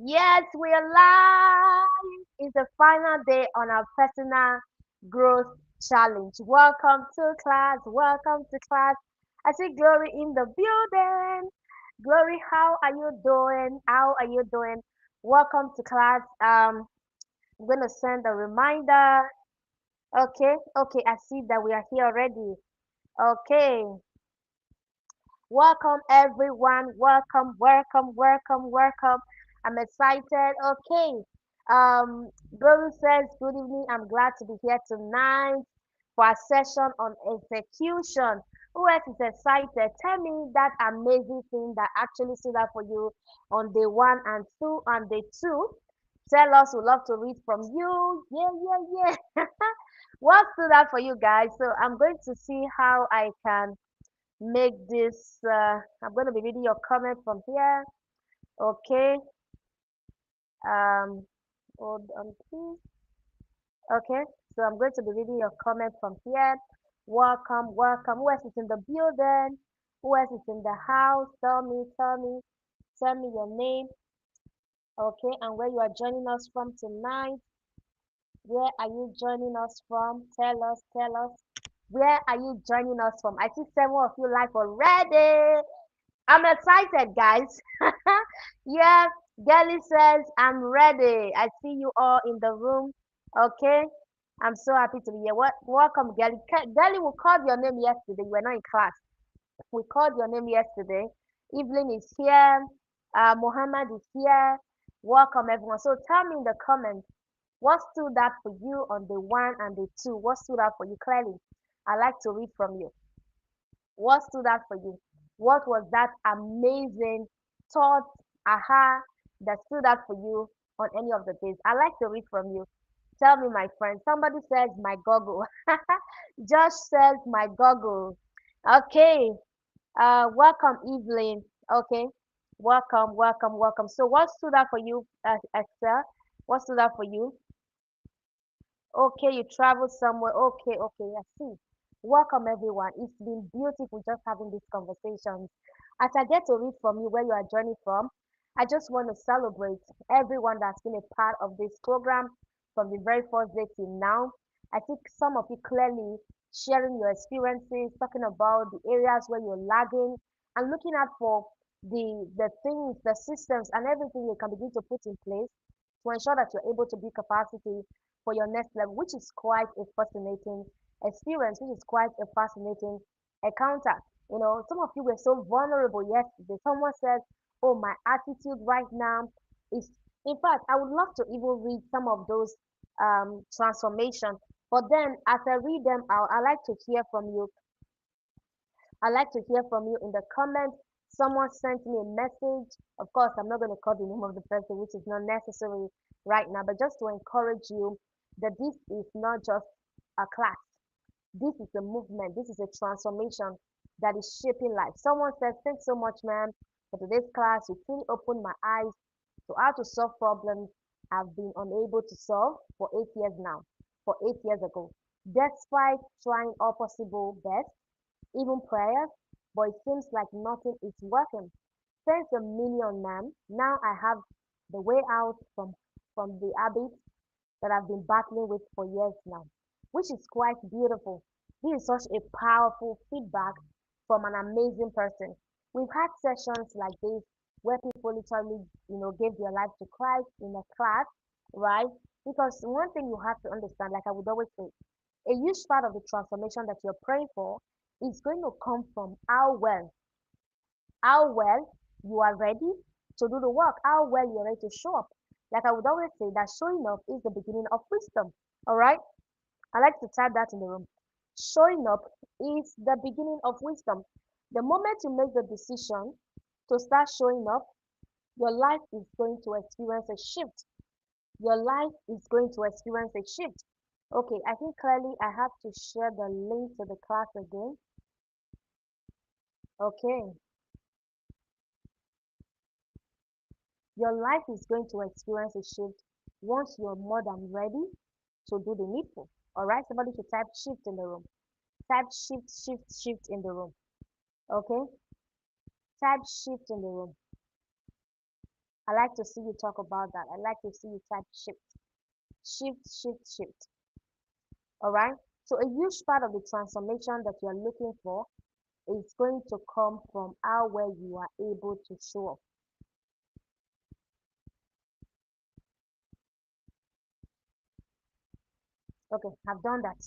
Yes, we are live. It's the final day on our personal growth challenge. Welcome to class. Welcome to class. I see Glory in the building. Glory, how are you doing? How are you doing? Welcome to class. I'm gonna send a reminder. Okay, okay. I see that we are here already. Okay. Welcome everyone. Welcome, welcome, welcome, welcome. I'm excited. Okay. Um, Guru says, good evening. I'm glad to be here tonight for a session on execution. Who else is excited? Tell me that amazing thing that actually stood out for you on day one and two and day two. Tell us, we love to read from you. Yeah, yeah, yeah. What stood out for you guys? So I'm going to see how I can make this I'm going to be reading your comment from here. Okay. um Hold on, please. Okay, so I'm going to be reading your comment from here. Welcome, welcome. Who else is in the building? Who else is in the house? Tell me your name. Okay, and where you are joining us from tonight. Where are you joining us from? Tell us. Where are you joining us from? I see several of you live already. I'm excited, guys. Yeah, Gelly says, I'm ready. I see you all in the room. Okay. I'm so happy to be here. Welcome, Gelly. Gelly, we called your name yesterday. You were not in class. We called your name yesterday. Evelyn is here. Mohammed is here. Welcome, everyone. So tell me in the comments what stood out for you on the one and the two. What stood out for you clearly? I like to read from you. What stood out for you? What was that amazing thought, aha, that stood out for you on any of the days? I like to read from you. Tell me, my friend. Somebody says my goggle. Josh says my goggle. Okay. Welcome, Evelyn. Okay. Welcome, welcome, welcome. So, what stood out for you, Esther? What stood out for you? Okay, you traveled somewhere. Okay, okay, I see. Welcome, everyone. It's been beautiful just having these conversations. As I get to read from you where you are joining from, I just want to celebrate everyone that's been a part of this program from the very first day till now. I think some of you clearly sharing your experiences, talking about the areas where you're lagging, and looking out for the things, the systems, and everything you can begin to put in place to ensure that you're able to build capacity for your next level, which is quite a fascinating experience, which is quite a fascinating encounter. You know, some of you were so vulnerable yesterday. Someone said, oh, my attitude right now is, in fact, I would love to even read some of those transformations. But then as I read them out, I like to hear from you. I like to hear from you in the comments. Someone sent me a message. Of course, I'm not going to call the name of the person, which is not necessary right now, but just to encourage you that this is not just a class. This is a movement. This is a transformation that is shaping life. Someone says, thanks so much, ma'am, for today's class. You truly opened my eyes to how to solve problems I've been unable to solve for 8 years now, for 8 years ago. Despite trying all possible best, even prayers, but it seems like nothing is working. Thanks a million, ma'am. Now I have the way out from the habit that I've been battling with for years now, which is quite beautiful. This is such a powerful feedback from an amazing person. We've had sessions like this where people literally, gave their life to Christ in a class, right? Because one thing you have to understand, like I would always say, a huge part of the transformation that you're praying for is going to come from how well you are ready to do the work, how well you're ready to show up. Like I would always say, that showing up is the beginning of wisdom. All right? I like to type that in the room. Showing up is the beginning of wisdom. The moment you make the decision to start showing up, your life is going to experience a shift. Your life is going to experience a shift. Okay, I think clearly I have to share the link to the class again. Okay, your life is going to experience a shift once you're more than ready to do the needful. All right, somebody should type shift in the room. Type shift, shift, shift in the room. Okay, type shift in the room. I like to see you talk about that. I like to see you type shift, shift, shift, shift. All right. So a huge part of the transformation that you are looking for is going to come from how well you are able to show up. Okay, I've done that.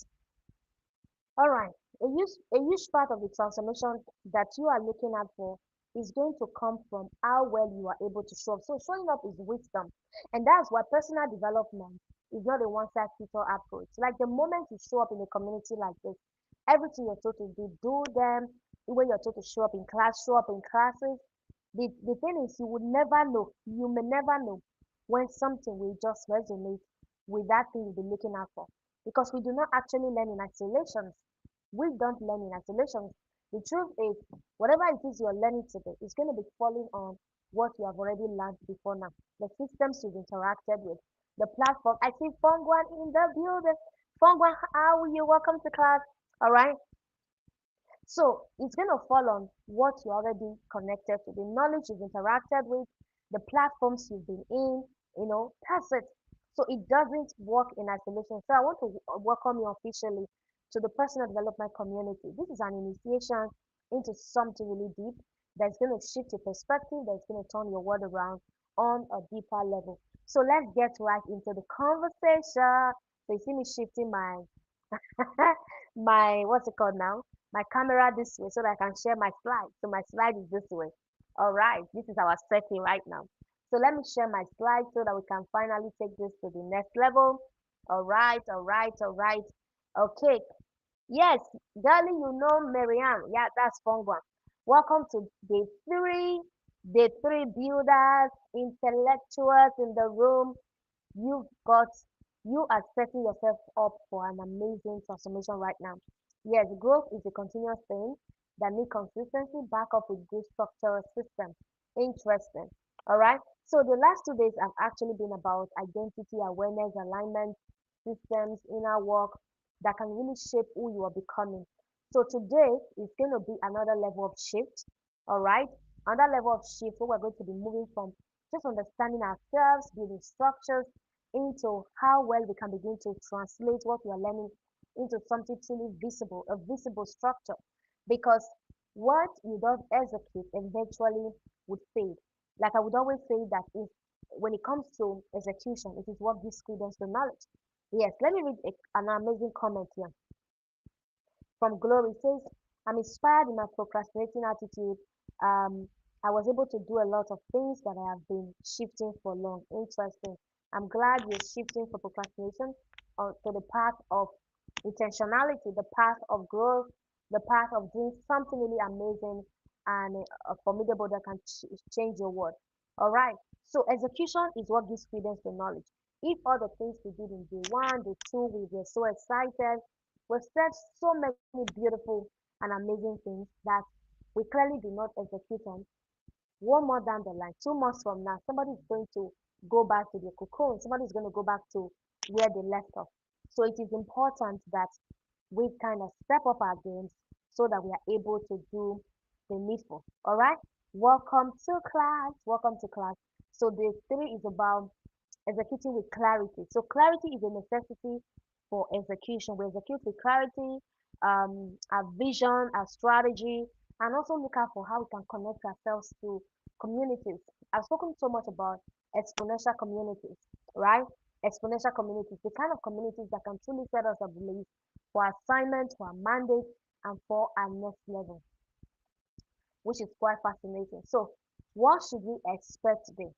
All right. A huge part of the transformation that you are looking at for is going to come from how well you are able to show up. So showing up is wisdom. And that's why personal development is not a one-size-fits-all approach. Like the moment you show up in a community like this, everything you're told to do them. The way you're told to show up in class, show up in classes. The thing is you would never know, you may never know when something will just resonate with that thing you'll be looking out for. Because we do not actually learn in isolation. We don't learn in isolation. The truth is, whatever it is you're learning today is going to be falling on what you have already learned before now. The systems you've interacted with, the platform. I see Fongwan in the building. Fongwan, how are you? Welcome to class. All right. So it's going to fall on what you already connected to, the knowledge you've interacted with, the platforms you've been in, that's it. So it doesn't work in isolation. So I want to welcome you officially to the personal development community. This is an initiation into something really deep that's going to shift your perspective, that's going to turn your world around on a deeper level. So let's get right into the conversation. So you see me shifting my my what's it called now? My camera this way so that I can share my slide. So my slide is this way. All right, this is our setting right now. So let me share my slide so that we can finally take this to the next level. All right, all right, all right. Okay. Yes, darling, you know Marianne. Yeah, that's fun one. Welcome to day three builders, intellectuals in the room. You've got, you are setting yourself up for an amazing transformation right now. Yes, growth is a continuous thing that needs consistency back up with good structural system. Interesting. All right. So the last 2 days have actually been about identity awareness, alignment, systems, inner work that can really shape who you are becoming. So today is going to be another level of shift. All right. Another level of shift where we're going to be moving from just understanding ourselves, building structures, into how well we can begin to translate what we are learning into something truly visible, a visible structure. Because what you don't execute eventually would fade. Like I would always say that if when it comes to execution, it is what gives credence to knowledge. Yes, let me read an amazing comment here from Glory. It says, I'm inspired in my procrastinating attitude. Um, I was able to do a lot of things that I have been shifting for long. Interesting. I'm glad you're shifting from procrastination to the path of intentionality, the path of growth, the path of doing something really amazing and formidable that can change your world. All right. So execution is what gives credence to knowledge. If all the things we did in day one, day two, we were so excited, we've said so many beautiful and amazing things that we clearly do not execute on. One more down the line, 2 months from now, somebody is going to go back to their cocoon. Somebody is going to go back to where they left off. So it is important that we kind of step up our games so that we are able to do the needful. All right. Welcome to class. Welcome to class. So day three is about executing with clarity. So clarity is a necessity for execution. We execute with clarity, our vision, our strategy, and also look out for how we can connect ourselves to communities. I've spoken so much about exponential communities, right? Exponential communities, the kind of communities that can truly set us ablaze for assignments, for our mandate, and for our next level, which is quite fascinating. So, what should we expect today?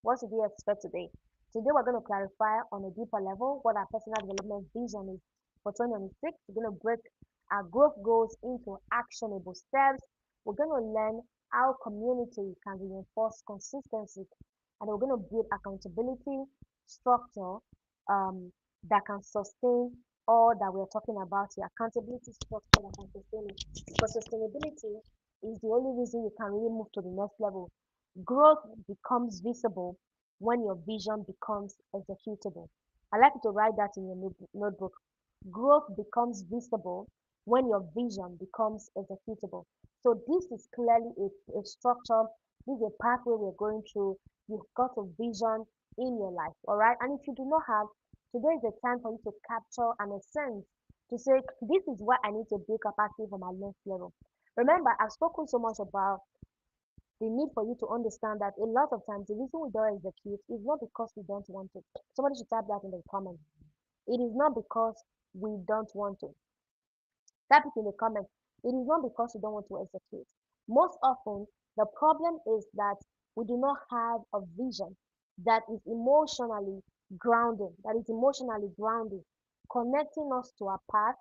What should we expect today? Today, we're going to clarify on a deeper level what our personal development vision is for 2026. We're going to break our growth goals into actionable steps. We're going to learn how community can reinforce consistency, and we're going to build accountability structure um, that can sustain all that we're talking about here. Accountability structure that can sustain it. For sustainability, is the only reason you can really move to the next level. Growth becomes visible when your vision becomes executable. I like you to write that in your notebook. Growth becomes visible when your vision becomes executable. So this is clearly a structure This is a pathway we're going through. You've got a vision in your life, all right? And if you do not have, today is the time for you to capture an essence to say, this is what I need to build capacity for my next level. Remember, I've spoken so much about the need for you to understand that a lot of times the reason we don't execute is not because we don't want to. Somebody should type that in the comments. It is not because we don't want to. Type it in the comments. It is not because we don't want to execute. Most often, the problem is that we do not have a vision that is emotionally grounding, connecting us to our path,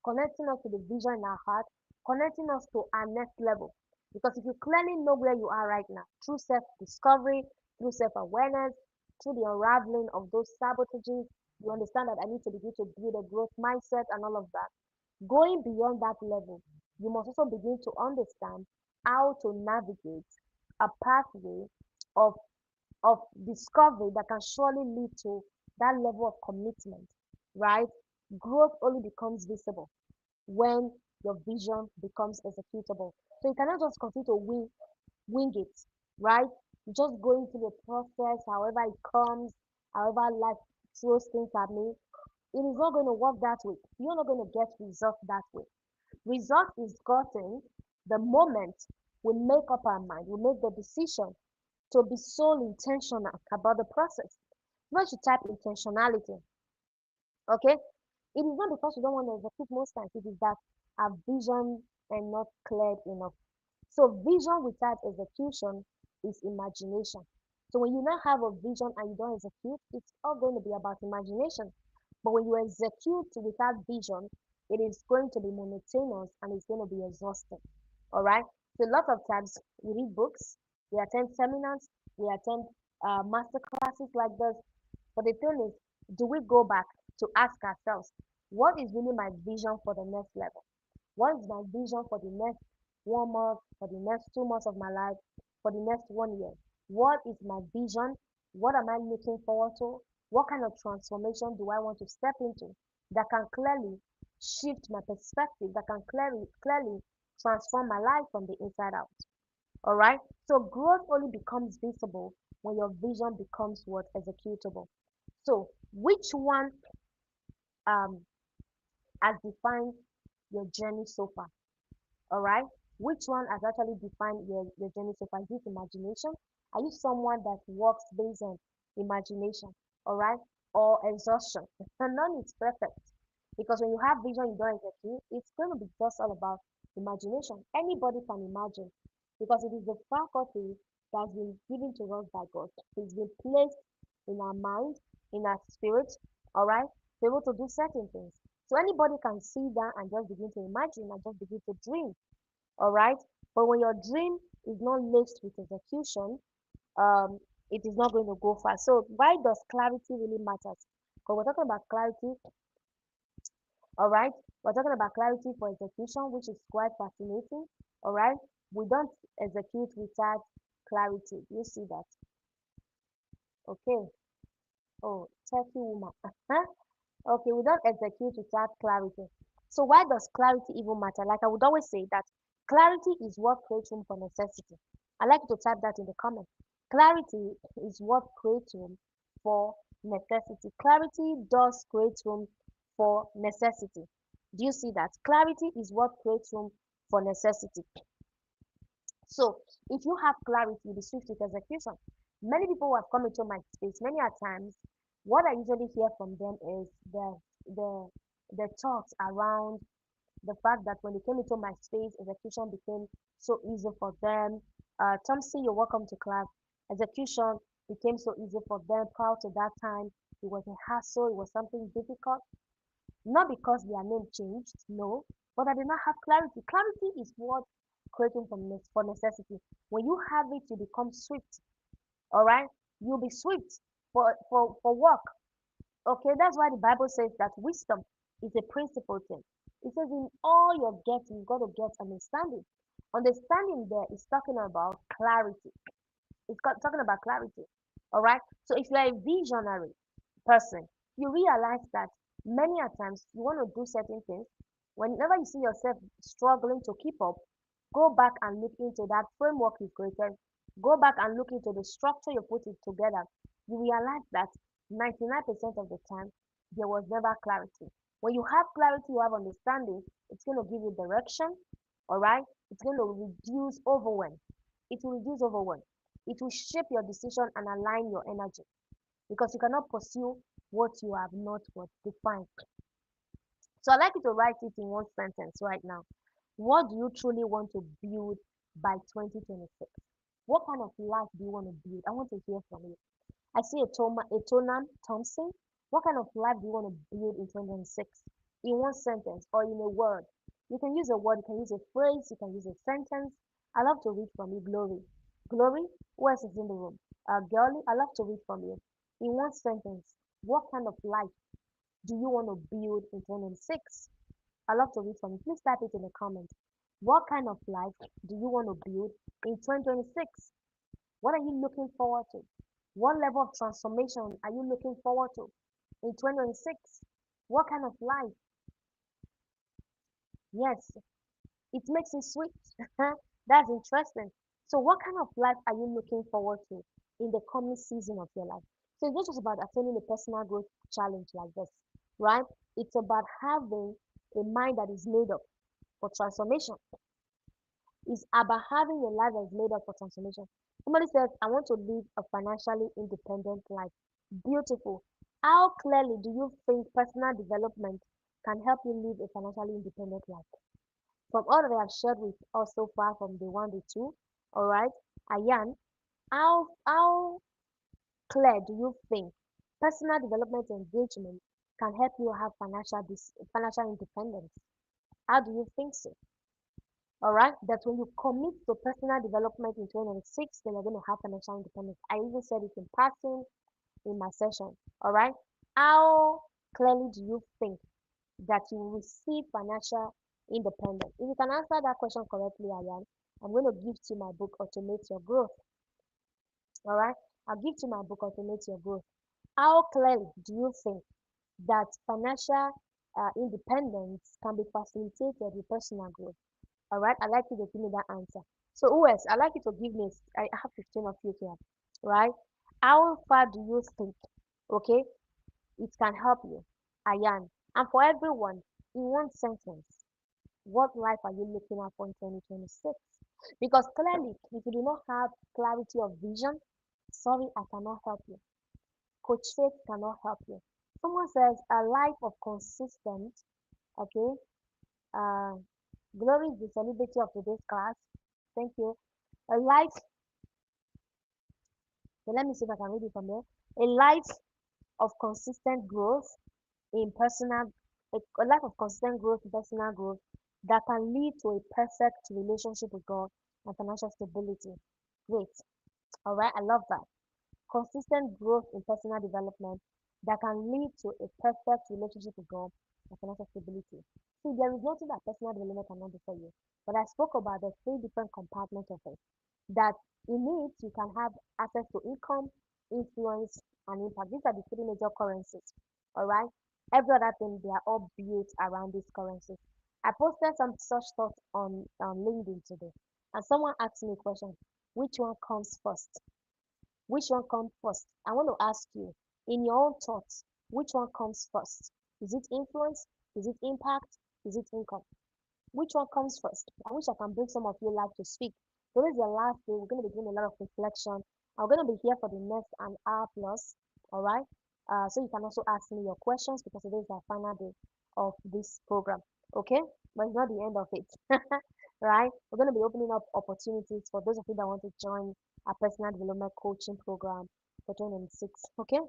connecting us to the vision in our heart, connecting us to our next level. Because if you clearly know where you are right now, through self discovery, through self awareness, through the unraveling of those sabotages, you understand that I need to begin to build a growth mindset and all of that. Going beyond that level, you must also begin to understand how to navigate a pathway of, of discovery that can surely lead to that level of commitment, right? Growth only becomes visible when your vision becomes executable. So you cannot just continue to wing it, right? Just going through the process, however it comes, however life throws things at me. It is not going to work that way. You're not going to get results that way. Result is gotten the moment we make up our mind, we make the decision to be so intentional about the process. Once you type intentionality, okay, it is not because you don't want to execute most times, it is that our vision and not cleared enough. So vision without execution is imagination. So when you now have a vision and you don't execute, it's all going to be about imagination. But when you execute without vision, it is going to be monotonous and it's going to be exhausting. All right. So a lot of times we read books, we attend seminars, we attend master classes like this. But the thing is, do we go back to ask ourselves, what is really my vision for the next level? What is my vision for the next 1 month, for the next 2 months of my life, for the next 1 year? What is my vision? What am I looking forward to? What kind of transformation do I want to step into that can clearly shift my perspective, that can clearly transform my life from the inside out? All right. So growth only becomes visible when your vision becomes what executable. So which one um has defined your journey so far? All right. Which one has actually defined your journey so far? Is it imagination? Are you someone that works based on imagination? All right. Or exhaustion? And none is perfect. Because when you have vision, you don't execute, it's going to be just all about imagination. Anybody can imagine because it is the faculty that's been given to us by God. It's been placed in our mind, in our spirit, all right, to be able to do certain things. So anybody can see that and just begin to imagine and just begin to dream, all right. But when your dream is not laced with execution, it is not going to go far. So why does clarity really matter? Because we're talking about clarity, all right. We're talking about clarity for execution, which is quite fascinating. All right. We don't execute without clarity. You see that? Okay. Oh, Turkey woman. Okay, we don't execute without clarity. So why does clarity even matter? Like I would always say that clarity is what creates room for necessity. I like you to type that in the comments. Clarity is what creates room for necessity. Clarity does create room for necessity. Do you see that? Clarity is what creates room for necessity. So if you have clarity, you'll be swift with execution. Many people who have come into my space, many a times, what I usually hear from them is the the thoughts around the fact that when they came into my space, execution became so easy for them. Tomsi, you're welcome to class. Execution became so easy for them. Prior to that time, it was a hassle, it was something difficult. Not because their name changed, no, but I did not have clarity. Clarity is what creating for necessity. When you have it, you become swift. All right, you'll be swift for work. Okay, that's why the Bible says that wisdom is a principal thing. It says in all your getting, you've got to get understanding. Understanding there is talking about clarity. Talking about clarity. All right. So if you're a visionary person, you realize that many a times you want to do certain things. Whenever you see yourself struggling to keep up, go back and look into that framework you created. Go back and look into the structure you put it together. You realize that 99% of the time, there was never clarity. When you have clarity, you have understanding, it's going to give you direction, all right? It's going to reduce overwhelm. It will reduce overwhelm. It will shape your decision and align your energy because you cannot pursue what you have not what defined. So I'd like you to write it in one sentence right now. What do you truly want to build by 2026? What kind of life do you want to build? I want to hear from you. I see a Tonam Thompson. What kind of life do you want to build in 2026? In one sentence or in a word. You can use a word, you can use a phrase, you can use a sentence. I love to read from you, Glory. Glory, who else is in the room? Girlie, I love to read from you. In one sentence, what kind of life do you want to build in 2026? I love to read from you. Please type it in the comments. What kind of life do you want to build in 2026? What are you looking forward to? What level of transformation are you looking forward to in 2026? What kind of life? Yes, it makes it sweet. That's interesting. So, what kind of life are you looking forward to in the coming season of your life? So, it's not just about attaining a personal growth challenge like this, right? It's about having a mind that is made up for transformation. It's about having a life that is made up for transformation. Somebody says, I want to live a financially independent life. Beautiful. How clearly do you think personal development can help you live a financially independent life? From all that I have shared with us so far from day one, day two, all right, Ayan, how clear do you think personal development engagement can help you have financial independence? How do you think so? All right, that when you commit to personal development in 2026, then you're going to have financial independence. I even said it in passing in my session. All right, how clearly do you think that you will receive financial independence? If you can answer that question correctly, Ayan, I'm going to give to you my book, Automate Your Growth. All right, I'll give to you my book, Automate Your Growth. How clearly do you think that financial independence can be facilitated with personal growth? All right, I'd like you to give me that answer. So, who else? I'd like you to give me, I have 15 of you here, right? How far do you think, okay, it can help you? Ayan. And for everyone, in one sentence, what life are you looking at for in 2026? Because clearly, if you do not have clarity of vision, sorry, I cannot help you. Coach Faith cannot help you. Someone says a life of consistent, okay, uh, glory is the celebrity of today's class. Thank you. A life, so let me see if I can read it from there. A life of consistent growth in personal, a life of consistent growth in personal growth that can lead to a perfect relationship with God and financial stability. Great. All right. I love that. Consistent growth in personal development that can lead to a perfect relationship with God and financial stability. See, there is nothing that personal development cannot do for you. But I spoke about the three different compartments of it. That in it you can have access to income, influence, and impact. These are the three major currencies. All right. Every other thing they are all built around these currencies. I posted some such thoughts on LinkedIn today, and someone asked me a question: which one comes first? Which one comes first? I want to ask you, in your own thoughts, which one comes first? Is it influence? Is it impact? Is it income? Which one comes first? I wish I can bring some of you live to speak. Today is the last day. We're going to be doing a lot of reflection. I'm going to be here for the next an hour plus. All right. So you can also ask me your questions because today is our final day of this program. Okay. But it's not the end of it. Right. We're going to be opening up opportunities for those of you that want to join our personal development coaching program for 2026. Okay.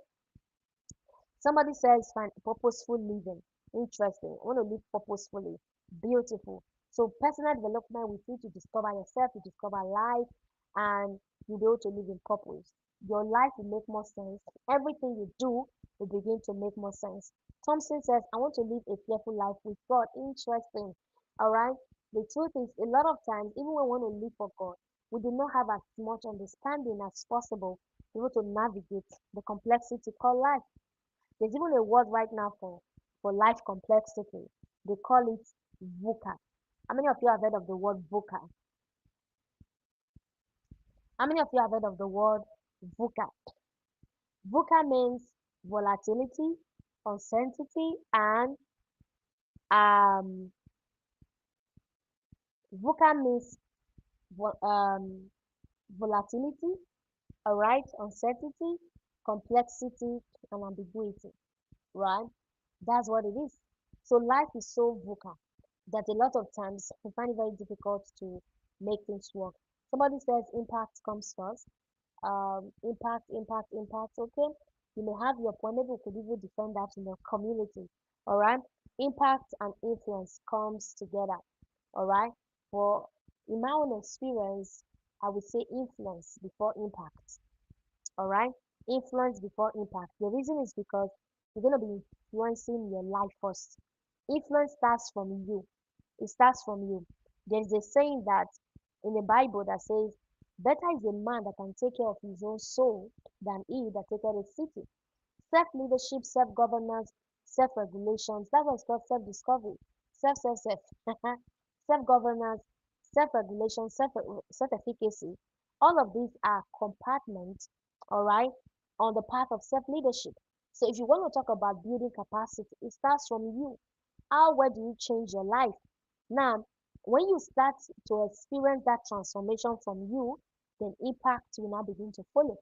Somebody says find purposeful living. Interesting. I want to live purposefully. Beautiful. So personal development with you to discover yourself, to discover life, and you'll be able to live in purpose. Your life will make more sense. Everything you do will begin to make more sense. Thompson says, I want to live a fearful life with God. Interesting. All right. The truth is, a lot of times, even when we want to live for God, we do not have as much understanding as possible to be able to navigate the complexity called life. There's even a word right now for life complexity. They call it VUCA. How many of you have heard of the word VUCA? How many of you have heard of the word VUCA? VUCA means volatility, uncertainty, and um, VUCA means volatility, all right, uncertainty, complexity, and ambiguity, right? That's what it is. So life is so VUCA that a lot of times we find it very difficult to make things work. Somebody says impact comes first. Impact. Okay, you may have your point. Maybe we could even defend that in the community. All right, impact and influence comes together. All right, but in my own experience, I would say influence before impact. All right, influence before impact. The reason is because you're going to be influencing your life first. Influence starts from you. It starts from you. There's a saying that in the Bible that says, better is a man that can take care of his own soul than he that taketh a city. Self-leadership, self-governance, self-regulations. That's what's called self-discovery. Self. Self-governance, self-regulation, self-efficacy. All of these are compartments, all right, on the path of self-leadership. So if you want to talk about building capacity, it starts from you. How well do you change your life? Now, when you start to experience that transformation from you, then impact will now begin to follow.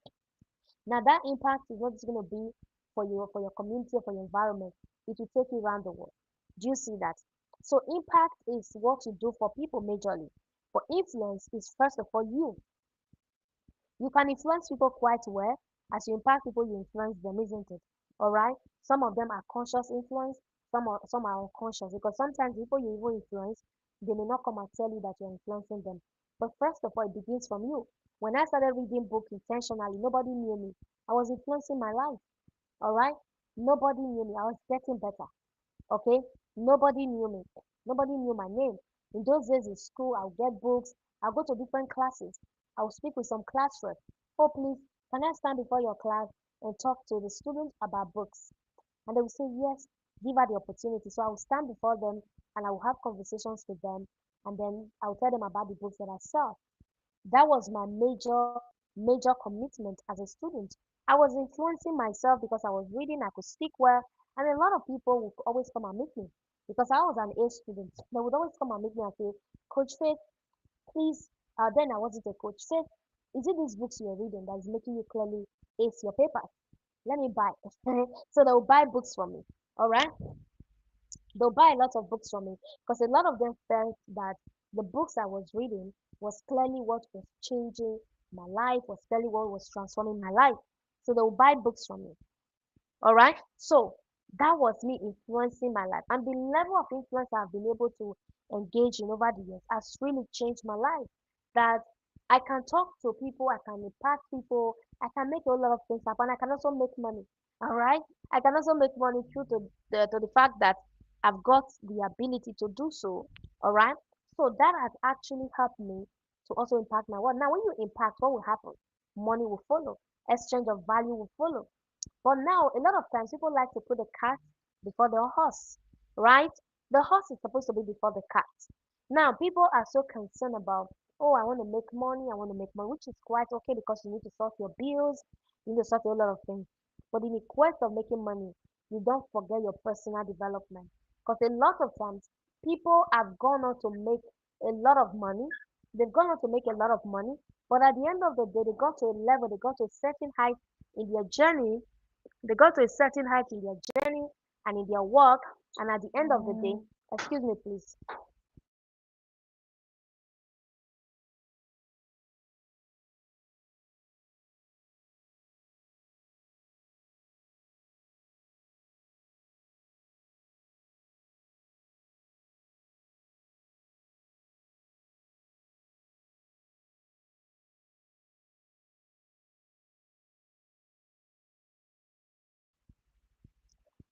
Now that impact is not just going to be for your community or for your environment. It will take you around the world. Do you see that? So impact is what you do for people majorly. But influence is first of all you. You can influence people quite well. As you impact people, you influence them, isn't it? All right. Some of them are conscious influence. Some are unconscious because sometimes people you even influence, they may not come and tell you that you're influencing them. But first of all, it begins from you. When I started reading books intentionally, nobody knew me. I was influencing my life. All right. Nobody knew me. I was getting better. Okay. Nobody knew me. Nobody knew my name. In those days in school, I'll get books. I'll go to different classes. I'll speak with some class rep. Oh, please, can I stand before your class and talk to the students about books? And they will say, yes, give her the opportunity. So I will stand before them and I will have conversations with them. And then I'll tell them about the books that I saw. That was my major commitment as a student. I was influencing myself because I was reading, I could speak well, and a lot of people would always come and meet me because I was an A student. They would always come and meet me and say, Coach Faith, please, then I wasn't a coach. Faith, is it these books you're reading that is making you clearly ace your papers? Let me buy. So they'll buy books from me. All right. They'll buy a lot of books from me because a lot of them felt that the books I was reading was clearly what was changing my life, was clearly what was transforming my life. So they'll buy books from me. All right. So that was me influencing my life. And the level of influence I've been able to engage in over the years has really changed my life. That I can talk to people, I can impact people, I can make a lot of things happen. I can also make money. All right. I can also make money through to the fact that I've got the ability to do so. All right. So that has actually helped me to also impact my world. Now, when you impact, what will happen? Money will follow, exchange of value will follow. But now, a lot of times, people like to put the cart before the horse, right? The horse is supposed to be before the cart. Now, people are so concerned about, oh, I want to make money, I want to make money, which is quite okay because you need to sort your bills, you need to sort a lot of things. But in the quest of making money, you don't forget your personal development. Because a lot of times, people have gone on to make a lot of money. They've gone on to make a lot of money. But at the end of the day, they got to a level, they got to a certain height in their journey, they got to a certain height in their journey and in their work, and at the end of the day, excuse me, please.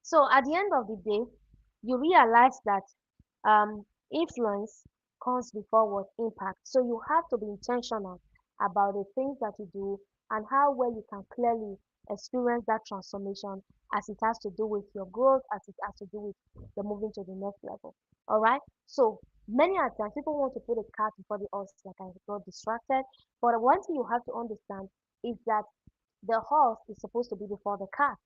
So at the end of the day, you realize that influence comes before what impact. So you have to be intentional about the things that you do and how well you can clearly experience that transformation as it has to do with your growth, as it has to do with the moving to the next level. All right. So Many a times people want to put a cart before the horse, like I got distracted. But one thing you have to understand is that the horse is supposed to be before the cart.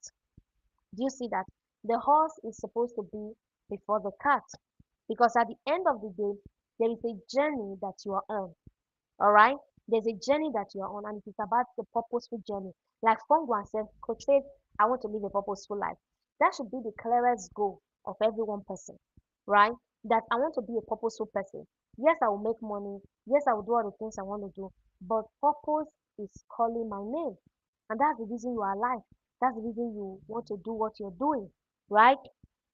Do you see that? The horse is supposed to be before the cart. Because at the end of the day, there is a journey that you are on. All right? There's a journey that you are on, and it's about the purposeful journey. Like Fongwan said, Coach Faith, I want to live a purposeful life. That should be the clearest goal of every one person, right? That I want to be a purposeful person. Yes, I will make money. Yes, I will do all the things I want to do. But purpose is calling my name. And that's the reason you are alive. That's the reason you want to do what you're doing, right?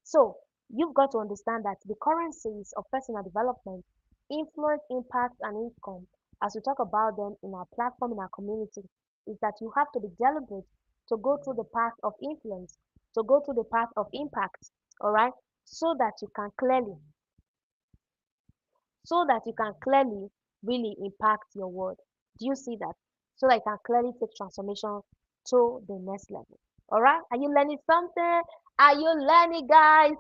So you've got to understand that the currencies of personal development, influence, impact, and income, as we talk about them in our platform, in our community, is that you have to be deliberate to go through the path of influence, to go through the path of impact, all right, so that you can clearly so that you can clearly really impact your world. Do you see that? So that you can clearly take transformation to the next level. All right? Are you learning something? Are you learning, guys?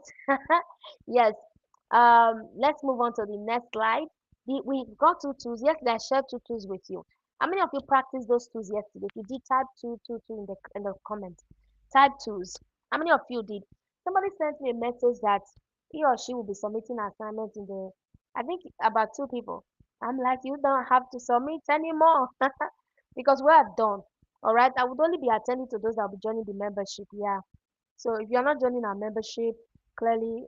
Yes. Let's move on to the next slide. We got two tools. Yesterday, I shared two tools with you. How many of you practiced those tools yesterday? If you did, type two in the comment. Type tools. How many of you did? Somebody sent me a message that he or she will be submitting assignments in the I think about two people. I'm like, you don't have to submit anymore because we are done. All right. I would only be attending to those that will be joining the membership. Yeah. So if you're not joining our membership, clearly,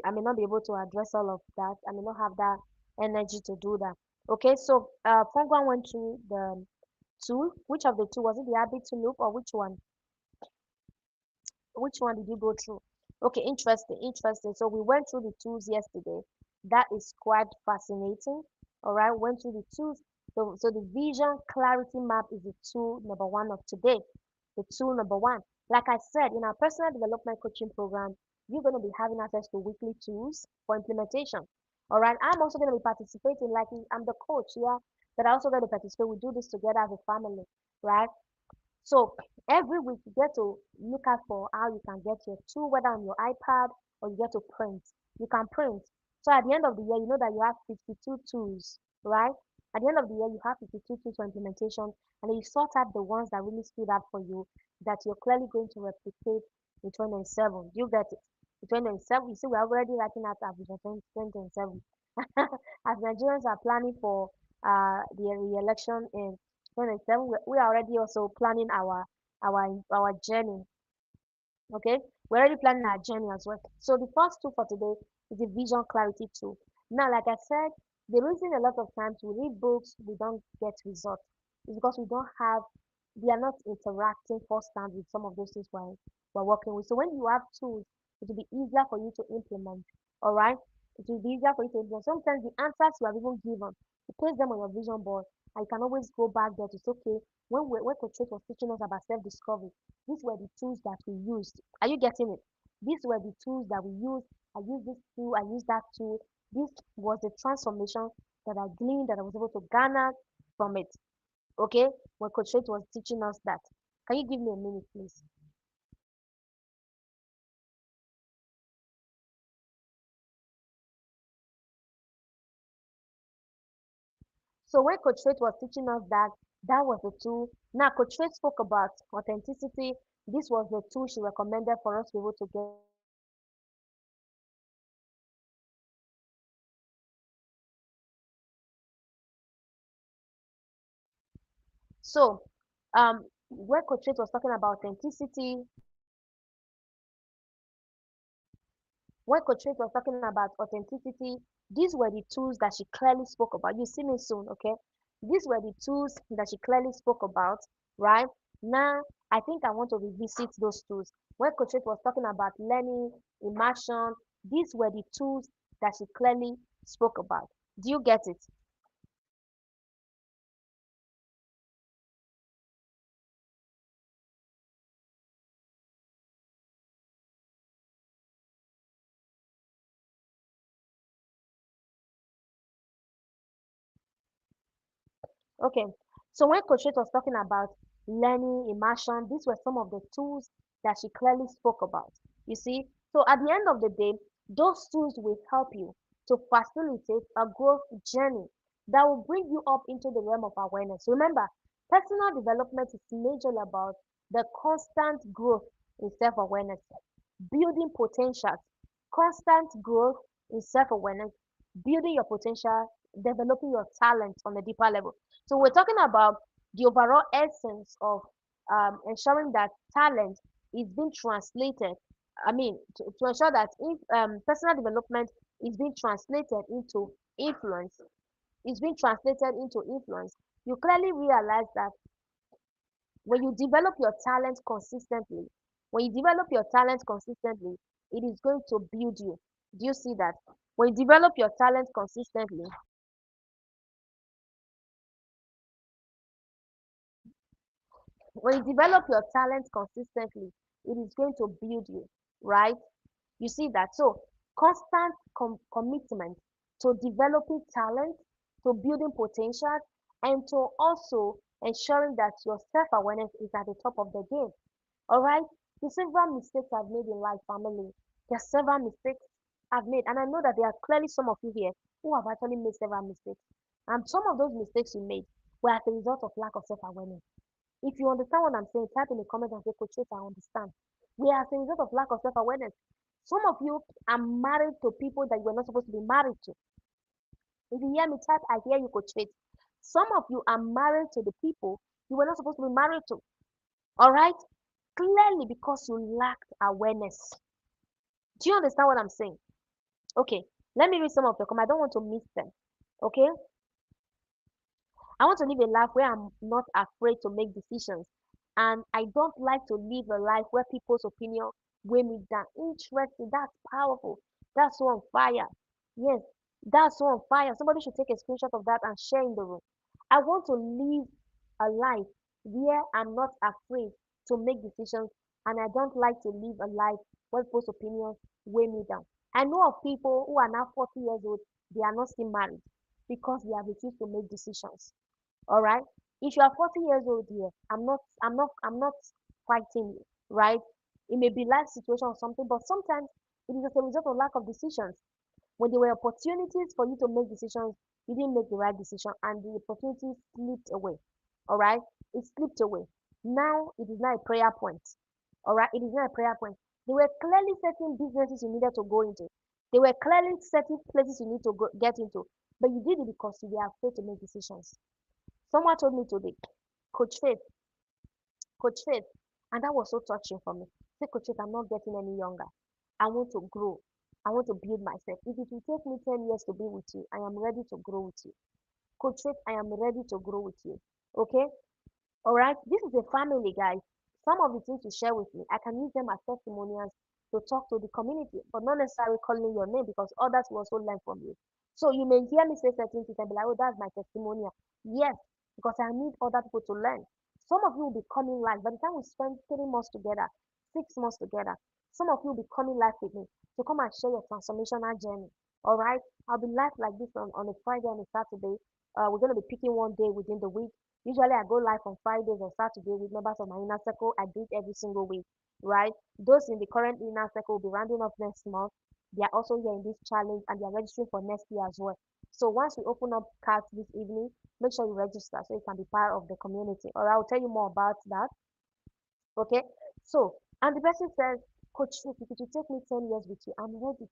I may not be able to address all of that. I may not have that energy to do that. Okay. So, Fongwan went through the tool. Which of the two was it? The habit to loop or which one? Which one did you go through? Okay, interesting, interesting. So we went through the tools yesterday. That is quite fascinating. All right, went through the tools. So the vision clarity map is the tool number one of today. The tool number one. Like I said, in our personal development coaching program, you're going to be having access to weekly tools for implementation. All right, I'm also going to be participating. Like I'm the coach, yeah, but I also going to participate. We do this together as a family, right? So every week you get to look out for how you can get your tool, whether on your iPad or you get to print. You can print. So at the end of the year, you know that you have 52 tools, right? At the end of the year, you have 52 tools for implementation, and then you sort out the ones that really stood out for you that you're clearly going to replicate in 2027. You get it. In 2027, you see, we're already writing out our vision 2027. As Nigerians are planning for the re-election in 27, we are already also planning our journey. Okay, we're already planning our journey as well. So the first tool for today is the vision clarity tool. Now, like I said, the reason a lot of times we read books, we don't get results is because we are not interacting firsthand with some of those things we're working with. So when you have tools, it will be easier for you to implement. All right, it will be easier for you to implement. Sometimes the answers you have even given, you place them on your vision board, and you can always go back there to say, okay, when Coach Faith was teaching us about self-discovery, these were the tools that we used. Are you getting it? These were the tools that we used. I used this tool, I used that tool. This was the transformation that I gleaned, that I was able to garner from it. Okay? When Coach Faith was teaching us that. Can you give me a minute, please? So when Coach Faith was teaching us that, that was the tool. Now, Coach Faith spoke about authenticity. This was the tool she recommended for us to be able to get. So, when Coach Faith was talking about authenticity, when Coach Faith was talking about authenticity, these were the tools that she clearly spoke about. You see me soon, okay? These were the tools that she clearly spoke about, right? Now, I think I want to revisit those tools. When Coach Faith was talking about learning, immersion, these were the tools that she clearly spoke about. Do you get it? Okay. So when Coach Faith was talking about learning, immersion, these were some of the tools that she clearly spoke about. You see? So at the end of the day, those tools will help you to facilitate a growth journey that will bring you up into the realm of awareness. Remember, personal development is majorly about the constant growth in self awareness, building potentials, constant growth in self awareness, building your potential, developing your talent on a deeper level. So, we're talking about the overall essence of ensuring that talent is being translated. I mean, to ensure that if personal development is being translated into influence, is being translated into influence, you clearly realize that when you develop your talent consistently, when you develop your talent consistently, it is going to build you. Do you see that? When you develop your talent consistently, when you develop your talent consistently, it is going to build you, right? You see that? So, constant commitment to developing talent, to building potential, and to also ensuring that your self awareness is at the top of the game. All right? The several mistakes I've made in life, family. There are several mistakes I've made, and I know that there are clearly some of you here who have actually made several mistakes. And some of those mistakes you made were as a result of lack of self awareness. If you understand what I'm saying, type in the comment and say, Coach, yes, I understand. We are as a result of lack of self awareness. Some of you are married to people that you were not supposed to be married to. If you hear me type, I hear you, Coach Faith. Some of you are married to the people you were not supposed to be married to. All right? Clearly because you lacked awareness. Do you understand what I'm saying? Okay, let me read some of the comments. I don't want to miss them. Okay? I want to live a life where I'm not afraid to make decisions. And I don't like to live a life where people's opinion weigh me down. Interesting. That's powerful. That's so on fire. Yes, that's so on fire. Somebody should take a screenshot of that and share in the room. I want to live a life where I'm not afraid to make decisions and I don't like to live a life where people's opinions weigh me down. I know of people who are now 40 years old, they are not still married because they have refused to make decisions. All right. If you are 40 years old here, I'm not fighting you, right? It may be life situation or something, but sometimes it is as a result of lack of decisions. When there were opportunities for you to make decisions, you didn't make the right decision and the opportunity slipped away. All right. It slipped away. Now it is not a prayer point. All right. It is not a prayer point. There were clearly certain businesses you needed to go into. There were clearly certain places you need to get into, but you did it because you were afraid to make decisions. Someone told me today, Coach Faith, Coach Faith, and that was so touching for me. Say, Coach Faith, I'm not getting any younger. I want to grow. I want to build myself. If it will take me 10 years to be with you, I am ready to grow with you. Coach Faith, I am ready to grow with you. Okay? All right, this is a family, guys. Some of the things you share with me, I can use them as testimonials to talk to the community, but not necessarily calling your name because others will also learn from you. So you may hear me say certain things and be like, oh, that's my testimonial. Yes, because I need other people to learn. Some of you will be coming live. By the time we spend 3 months together, 6 months together, some of you will be coming live with me to come and share your transformational journey. All right, I'll be live like this on a Friday and a Saturday. We're going to be picking one day within the week. Usually I go live on Fridays or Saturday with members of my inner circle. I do it every single week, right? Those in the current inner circle will be rounding up next month. They are also here in this challenge and they are registering for next year as well. So once we open up cards this evening, make sure you register so you can be part of the community. Or I'll tell you more about that. Okay. So, and the person says, Coach, if it will take me 10 years with you, I'm ready.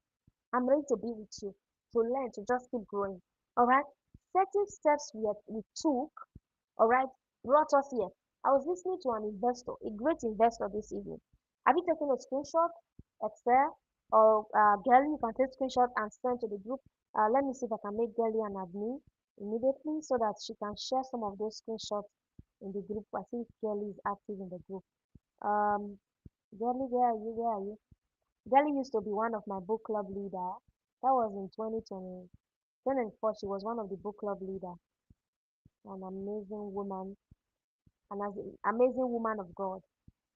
I'm ready to be with you, to learn, to just keep growing. All right. Certain steps we took, all right, brought us here. I was listening to an investor, a great investor this evening. Have you taken a screenshot, Excel, or Gally? You can take screenshot and send to the group. Let me see if I can make Gally an admin immediately so that she can share some of those screenshots in the group. I think Gally is active in the group. Um, Gally, where are you? Where are you? Gally used to be one of my book club leader. That was in 2020, 2004. She was one of the book club leader. An amazing woman, amazing woman of God.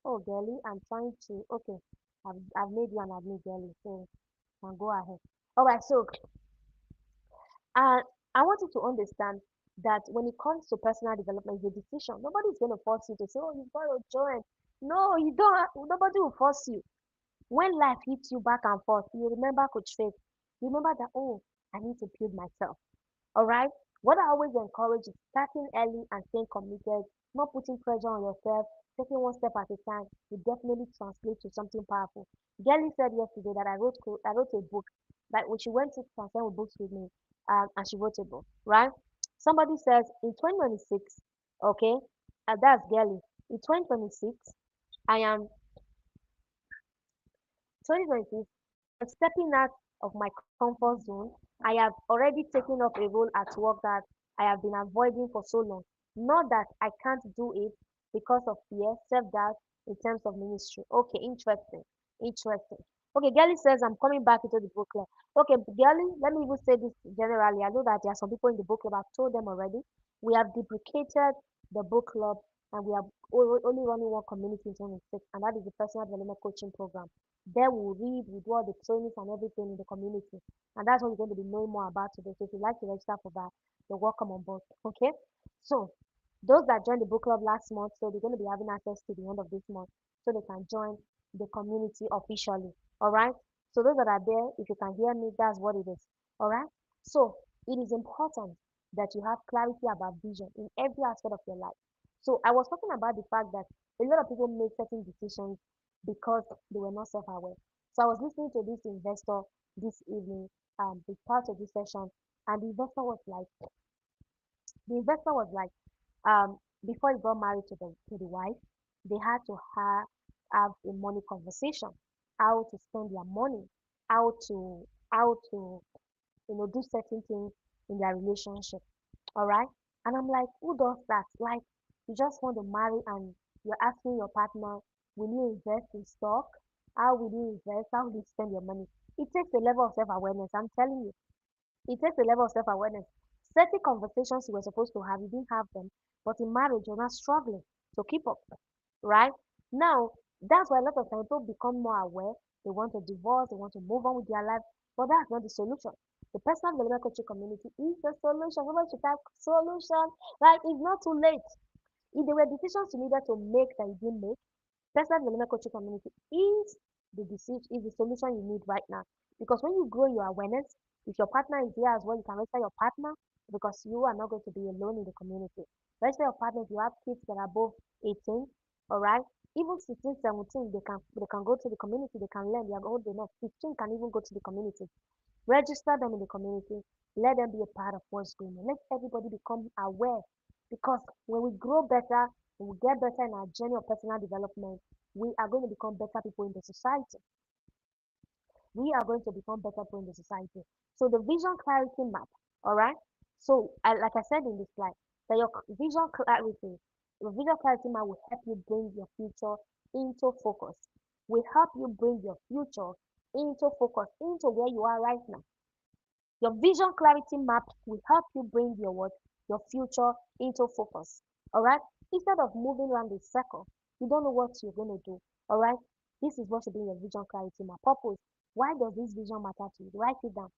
Oh, girlie, I'm trying to. Okay, I've made you an admin, girlie, so you can go ahead. All right, so uh, I want you to understand that when it comes to personal development, it's a decision. Nobody's going to force you to say, "Oh, you've got to join." No, you don't. Nobody will force you. When life hits you back and forth, you remember Coach Faith. You remember that. Oh. I need to build myself. All right. What I always encourage is starting early and staying committed, not putting pressure on yourself, taking one step at a time. Will definitely translate to something powerful. Gelly said yesterday that I wrote a book. Like when she went to transcend with books with me, and she wrote a book. Right. Somebody says in 2026, okay, that's Gelly. In 2026, I am 2026, I am stepping out of my comfort zone. I have already taken up a role at work that I have been avoiding for so long. Not that I can't do it because of fear, self-doubt in terms of ministry. Okay, interesting. Interesting. Okay, Gelly says I'm coming back into the book club. Okay, Gelly, let me even say this generally. I know that there are some people in the book club. I've told them already. We have deprecated the book club and we are only running one community in 26, and that is the personal development coaching program. There we'll read, we do all the trainings and everything in the community. And that's what we're going to be knowing more about today. So if you'd like to register for that, you're welcome on board. Okay? So those that joined the book club last month, so they're going to be having access to the end of this month so they can join the community officially. Alright? So those that are there, if you can hear me, that's what it is. Alright? So it is important that you have clarity about vision in every aspect of your life. So I was talking about the fact that a lot of people make certain decisions because they were not self-aware. So I was listening to this investor this evening, the part of this session, and the investor was like, before he got married to the wife, they had to have a money conversation, how to spend their money, how to how to do certain things in their relationship. All right. And I'm like, who does that? Like, you just want to marry and you're asking your partner, will you invest in stock? How will you invest? How will you spend your money? It takes a level of self awareness. I'm telling you, it takes a level of self awareness. Certain conversations you were supposed to have, you didn't have them. But in marriage, you're not struggling to keep up, right? Now, that's why a lot of times people become more aware. They want to divorce, they want to move on with their life, but that's not the solution. The personal development coaching community is the solution. Everybody should have solution. Like it's not too late. If there were decisions you needed to make that you didn't make, personal development coaching community is the decision, is the solution you need right now. Because when you grow your awareness, if your partner is here as well, you can register your partner because you are not going to be alone in the community. Register your partner if you have kids that are above 18, all right? Even 16, 17, they can go to the community, they can learn, they are old enough. 15 can even go to the community. Register them in the community. Let them be a part of what's going on. Let everybody become aware. Because when we grow better, when we get better in our journey of personal development, we are going to become better people in the society. We are going to become better people in the society. So the vision clarity map, all right? So like I said in this slide, that your vision clarity map will help you bring your future into focus. Will help you bring your future into focus, into where you are right now. Your vision clarity map will help you bring your what? Your future into focus. All right? Instead of moving around the circle, you don't know what you're going to do. All right? This is what should be your vision clarity map. Purpose. Why does this vision matter to you? Write it down.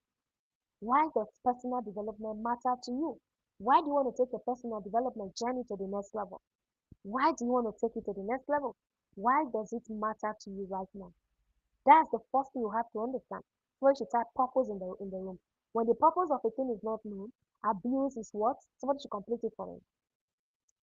Why does personal development matter to you? Why do you want to take your personal development journey to the next level? Why do you want to take it to the next level? Why does it matter to you right now? That's the first thing you have to understand. So you should type purpose in the room. When the purpose of a thing is not known, abuse is what? Somebody should complete it for me.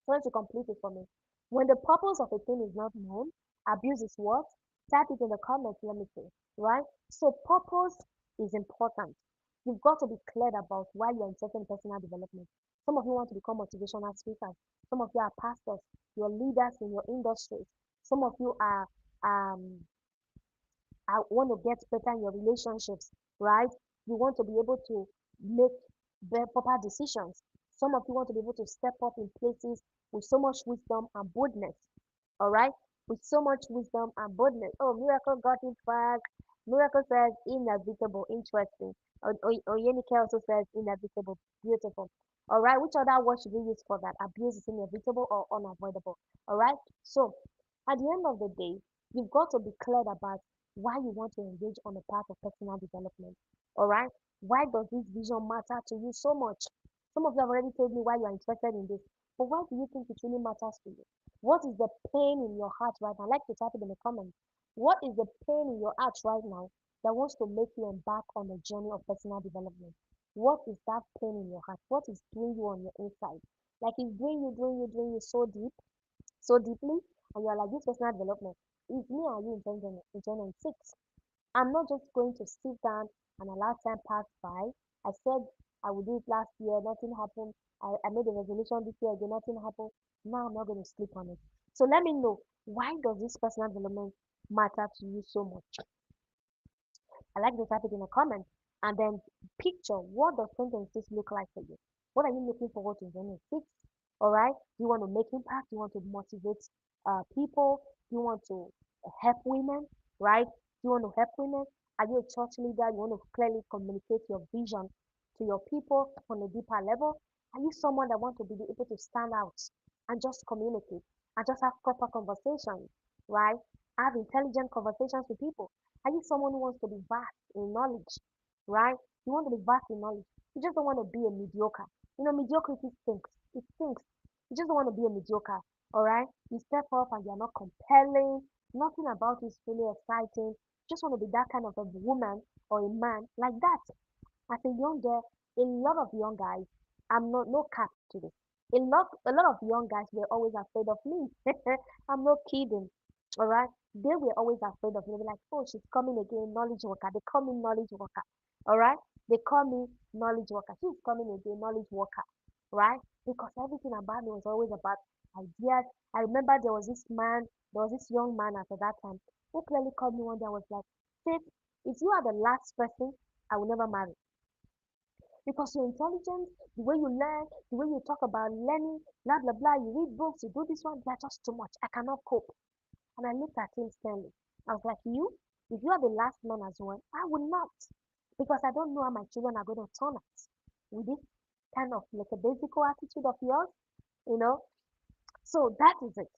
Somebody should complete it for me. When the purpose of a thing is not known, abuse is what? Type it in the comments, let me see. Right? So purpose is important. You've got to be clear about why you're interested in personal development. Some of you want to become motivational speakers. Some of you are pastors. You're leaders in your industries. Some of you are I want to get better in your relationships, right? You want to be able to make proper decisions. Some of you want to be able to step up in places with so much wisdom and boldness, all right? With so much wisdom and boldness. Oh, Miracle got it back. Miracle says inevitable, interesting. Oyenike also says inevitable, beautiful. All right, which other word should we use for that? Abuse is inevitable or unavoidable. All right, so at the end of the day, you've got to be clear about why you want to engage on the path of personal development. All right, why does this vision matter to you so much? Some of you have already told me why you're interested in this, but why do you think it really matters to you? What is the pain in your heart right now? I'd like to type it in the comments. What is the pain in your heart right now that wants to make you embark on the journey of personal development? What is that pain in your heart? What is doing you on your inside? Like it's doing you so deep, so deeply, and you're like, this personal development is me and you in 2026. I'm not just going to sit down and allow time pass by. I said I would do it last year, nothing happened. I made a resolution this year, again, nothing happened. Now I'm not going to sleep on it. So let me know, why does this personal development matter to you so much? I like to type it in a comment. And then picture, what does 2026 look like for you? What are you looking forward to in 2026? All right. Do you want to make impact? Do you want to motivate people? Do you want to help women? Right? Do you want to help women? Are you a church leader? You want to clearly communicate your vision to your people on a deeper level? Are you someone that wants to be able to stand out and just communicate and just have proper conversations? Right? Have intelligent conversations with people. Are you someone who wants to be vast in knowledge, right? You want to be vast in knowledge. You just don't want to be a mediocre. You know, mediocrity stinks. It stinks. You just don't want to be a mediocre, all right? You step up and you're not compelling. Nothing about you is really exciting. You just want to be that kind of a woman or a man like that. As a young girl, a lot of young guys, I'm not no cap to this. A lot of young guys were always afraid of me. I'm not kidding. All right. They were always afraid of me. They were like, oh, she's coming again, knowledge worker. They call me knowledge worker. All right. They call me knowledge worker. She's coming again, knowledge worker. Right? Because everything about me was always about ideas. I remember there was this young man at that time who clearly called me one day and was like, Faith, if you are the last person, I will never marry. Because you're intelligent, the way you learn, the way you talk about learning, blah blah blah, you read books, you do this one, that's just too much. I cannot cope. And I looked at him sternly. I was like, you, if you are the last man as well, I will not. Because I don't know how my children are going to turn out with this kind of like a basic attitude of yours, you know. So that is it.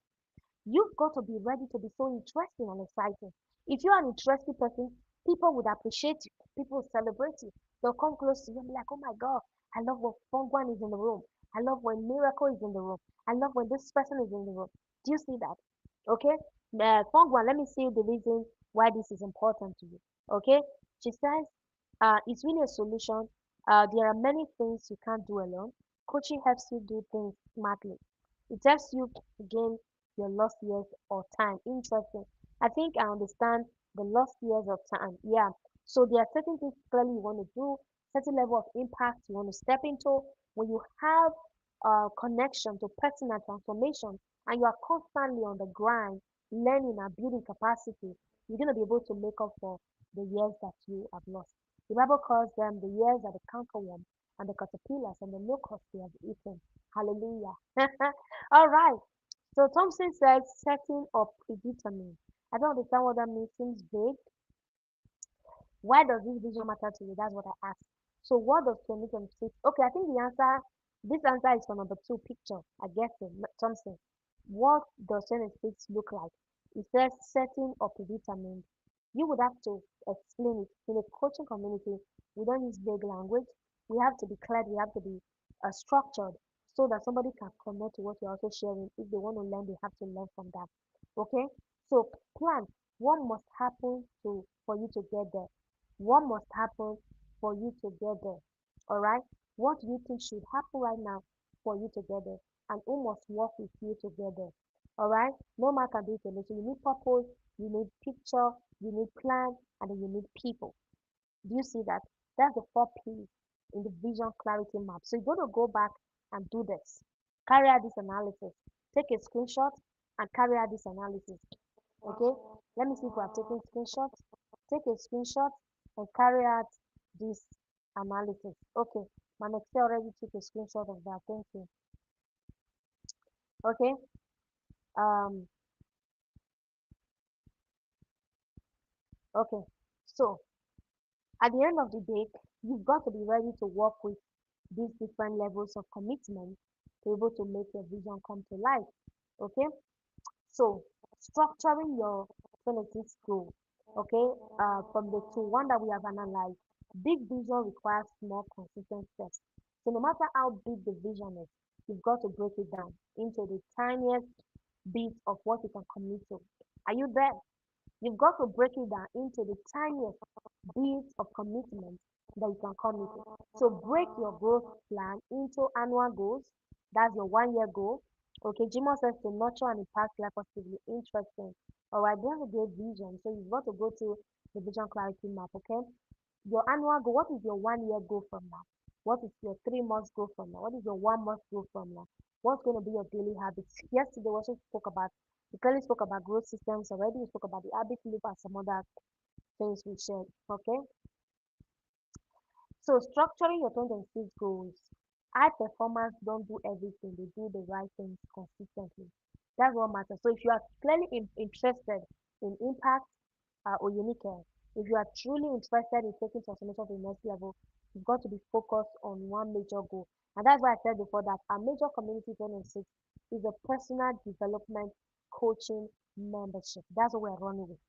You've got to be ready to be so interesting and exciting. If you're an interesting person, people would appreciate you. People will celebrate you. They'll come close to you and be like, oh my God, I love when Fongwan is in the room. I love when Miracle is in the room. I love when this person is in the room. Do you see that? Okay? Fongwan, let me see the reason why this is important to you. Okay? She says, it's really a solution. There are many things you can't do alone. Coaching helps you do things smartly. It helps you gain your lost years or time. Interesting. I think I understand the lost years of time. Yeah. So there are certain things clearly you want to do, certain level of impact you want to step into. When you have a connection to personal transformation and you are constantly on the grind, learning and building capacity, you're going to be able to make up for the years that you have lost. The Bible calls them the years that the cankerworm and the caterpillars and the locusts they have eaten. Hallelujah. All right. So Thompson says setting up predetermined. I don't understand what that means. Seems vague. Why does this vision matter to you? That's what I asked. So what does 2026? Okay, I think this answer is for number two picture. I guess it, Thompson. What does 2026 look like? It says setting or predetermined. You would have to explain it. In a coaching community, we don't use vague language. We have to be clear. We have to be structured so that somebody can connect to what you're also sharing. If they want to learn, they have to learn from that. Okay? So plan. What must happen to for you to get there? What must happen for you to get there? All right. What do you think should happen right now for you to get there? And who must work with you to get there? All right. No man can do it alone. So you need purpose, you need picture, you need plan, and then you need people. Do you see that? That's the four P's in the vision clarity map. So you're going to go back and do this. Carry out this analysis. Take a screenshot and carry out this analysis. Okay, let me see if we are taking screenshots. Take a screenshot and carry out this analysis. Okay, my Excel already took a screenshot of that. Thank you. Okay, um, okay. So at the end of the day, you've got to be ready to work with these different levels of commitment to be able to make your vision come to life. Okay, so structuring your 26 goal, okay, from the two, one that we have analyzed, big vision requires small, consistent steps. So no matter how big the vision is, you've got to break it down into the tiniest bit of what you can commit to. Are you there? You've got to break it down into the tiniest bit of commitment that you can commit to. So break your growth plan into annual goals. That's your 1 year goal. Okay, Jimo says to nurture and impact life positively. Interesting. All right, there's a great vision. So you've got to go to the vision clarity map. Okay, your annual goal. What is your 1 year goal from now? What is your 3 months goal from now? What is your 1 month goal from now? What's going to be your daily habits? Yesterday, we also spoke about. We clearly spoke about growth systems already. We spoke about the habit loop and some other things we shared. Okay, so structuring your 2026 goals. High performers don't do everything, they do the right things consistently. That's what matters. So if you are clearly interested in impact or unique care, if you are truly interested in taking transformation to the next level, you've got to be focused on one major goal. And that's why I said before that our major community 26 is a personal development coaching membership. That's what we're running with.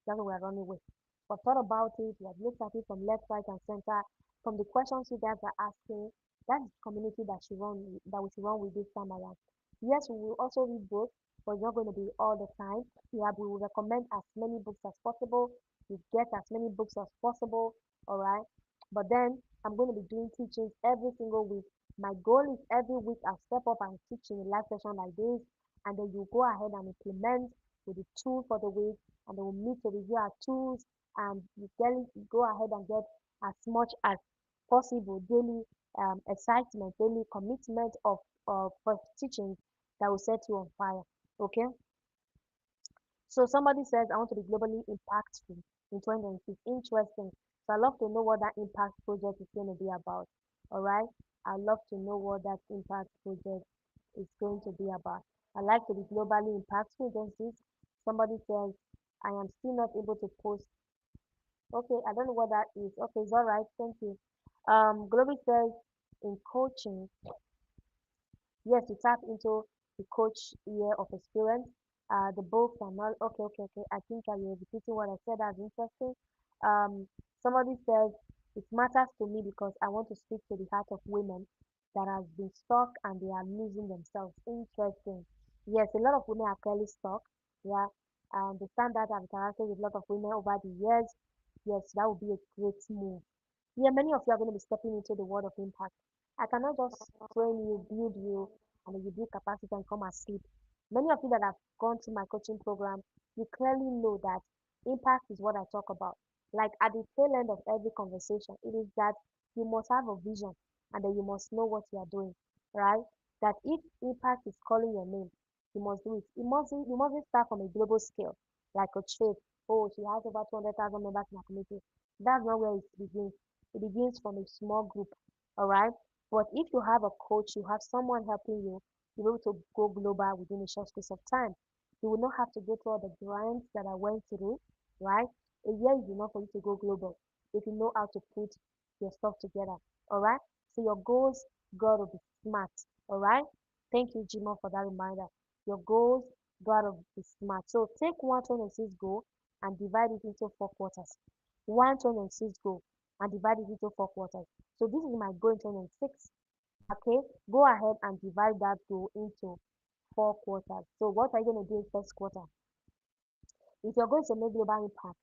That's what we're running with. We've thought about it, we have looked at it from left, right, and center. From the questions you guys are asking, that's the community that we should run with this time around. Yes, we will also read books, but it's not going to be all the time. Yeah, we will recommend as many books as possible. You get as many books as possible, all right? But then I'm going to be doing teachings every single week. My goal is every week I'll step up and teach in a live session like this, and then you go ahead and implement with the tool for the week, and then we'll meet to review our tools, and you can go ahead and get as much as possible daily excitement, daily commitment of teachings that will set you on fire. Okay, so somebody says, I want to be globally impactful in 2026. Interesting. So I love to know what that impact project is going to be about. All right. I love to know what that impact project is going to be about. I like to be globally impactful. Then this somebody says, I am still not able to post. Okay, I don't know what that is. Okay, it's all right. Thank you. Glory says in coaching, yes, you tap into the coach year of experience. The books and all. Okay. I think you're repeating what I said. That's interesting. Um, somebody says it matters to me because I want to speak to the heart of women that has been stuck and they are losing themselves. Interesting. Yes, a lot of women are clearly stuck. Yeah, I understand that. I've interacted with a lot of women over the years. Yes, that would be a great move. Yeah, many of you are going to be stepping into the world of impact. I cannot just train you, build you, and then you build capacity and come and sleep. Many of you that have gone through my coaching program, you clearly know that impact is what I talk about. Like at the tail end of every conversation, it is that you must have a vision and then you must know what you are doing, right? That if impact is calling your name, you must do it. You mustn't start from a global scale, like a trade. Oh, she has over 200,000 members in her community. That's not where it begins. It begins from a small group, all right? But if you have a coach, you have someone helping you, you're able to go global within a short space of time. You will not have to go through all the grinds that I went through, right? A year is enough for you to go global if you know how to put your stuff together, all right? So your goals gotta be smart, all right? Thank you, Jimo, for that reminder. Your goals gotta be smart. So take 126 goal and divide it into 4 quarters. 126 goal and divide it into 4 quarters. So this is my goal in 2026. Okay, go ahead and divide that goal into 4 quarters. So what are you going to do in first quarter? If you're going to make global impact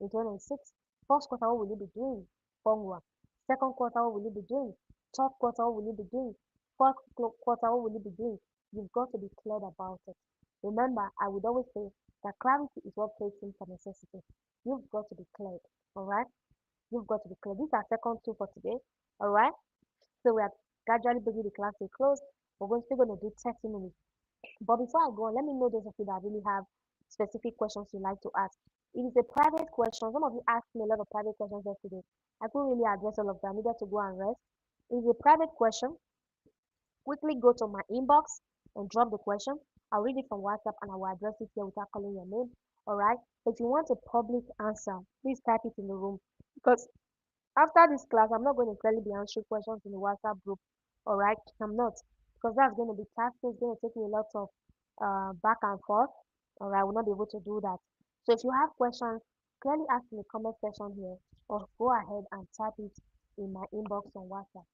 in 2026, first quarter, what will you be doing? Formula. Second quarter, what will you be doing? Third quarter, what will you be doing? Quarter, what will you be doing? You've got to be clear about it. Remember, I would always say that clarity is what takes in for necessity. You've got to be clear. All right? You've got to be clear. These are second two for today. All right? So we are gradually bringing the class to a close. Still going to do 30 minutes. But before I go on, let me know those of you that really have specific questions you'd like to ask. It is a private question. Some of you asked me a lot of private questions yesterday. I couldn't really address all of them. I needed to go and rest. It is a private question. Quickly go to my inbox and drop the question. I'll read it from WhatsApp and I will address it here without calling your name. All right. If you want a public answer, please type it in the room because after this class, I'm not going to clearly be answering questions in the WhatsApp group. All right, I'm not because that's going to be taxing. It's going to take me a lot of back and forth. All right, I will not be able to do that. So if you have questions, clearly ask in the comment section here, or go ahead and type it in my inbox on WhatsApp.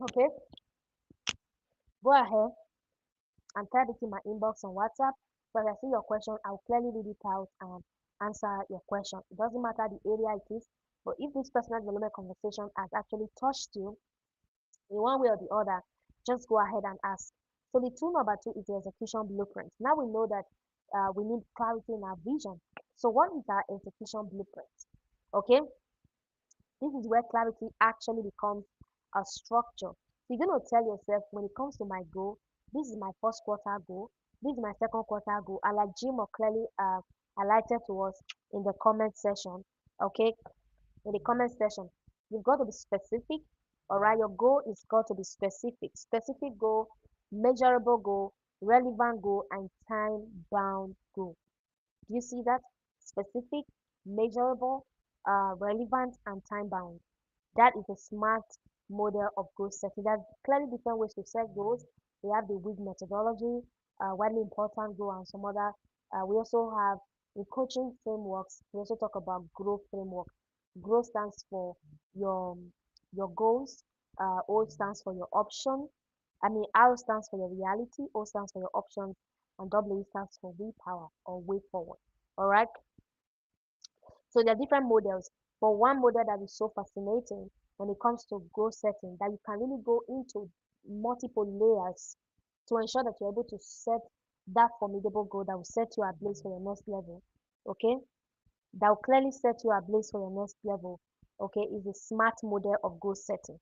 Okay, go ahead and type it in my inbox on WhatsApp. So as I see your question, I'll clearly read it out and answer your question. It doesn't matter the area it is, but if this personal development conversation has actually touched you in one way or the other, just go ahead and ask. So the tool number two is the execution blueprint. Now we know that we need clarity in our vision. So what is our execution blueprint? Okay, this is where clarity actually becomes a structure. So you're going to tell yourself when it comes to my goal, this is my first quarter goal, this is my second quarter goal, and like Jim or clearly highlighted to us in the comment section. Okay, in the comment section, you've got to be specific. All right, your goal is got to be specific. Specific goal, measurable goal, relevant goal, and time bound goal. Do you see that? Specific, measurable, relevant, and time bound. That is a smart model of goal setting. There's clearly different ways to set goals. We have the WIG methodology, widely important goal, and some other. We also have in coaching frameworks. We also talk about growth framework. Growth stands for your your goals. O stands for your option. I mean, R stands for your reality. O stands for your options, and W stands for willpower or way forward. All right. So there are different models, but one model that is so fascinating when it comes to goal setting that you can really go into multiple layers to ensure that you're able to set that formidable goal that will set you ablaze for your next level. Okay, that will clearly set you ablaze for your next level. Okay, is the smart model of goal setting.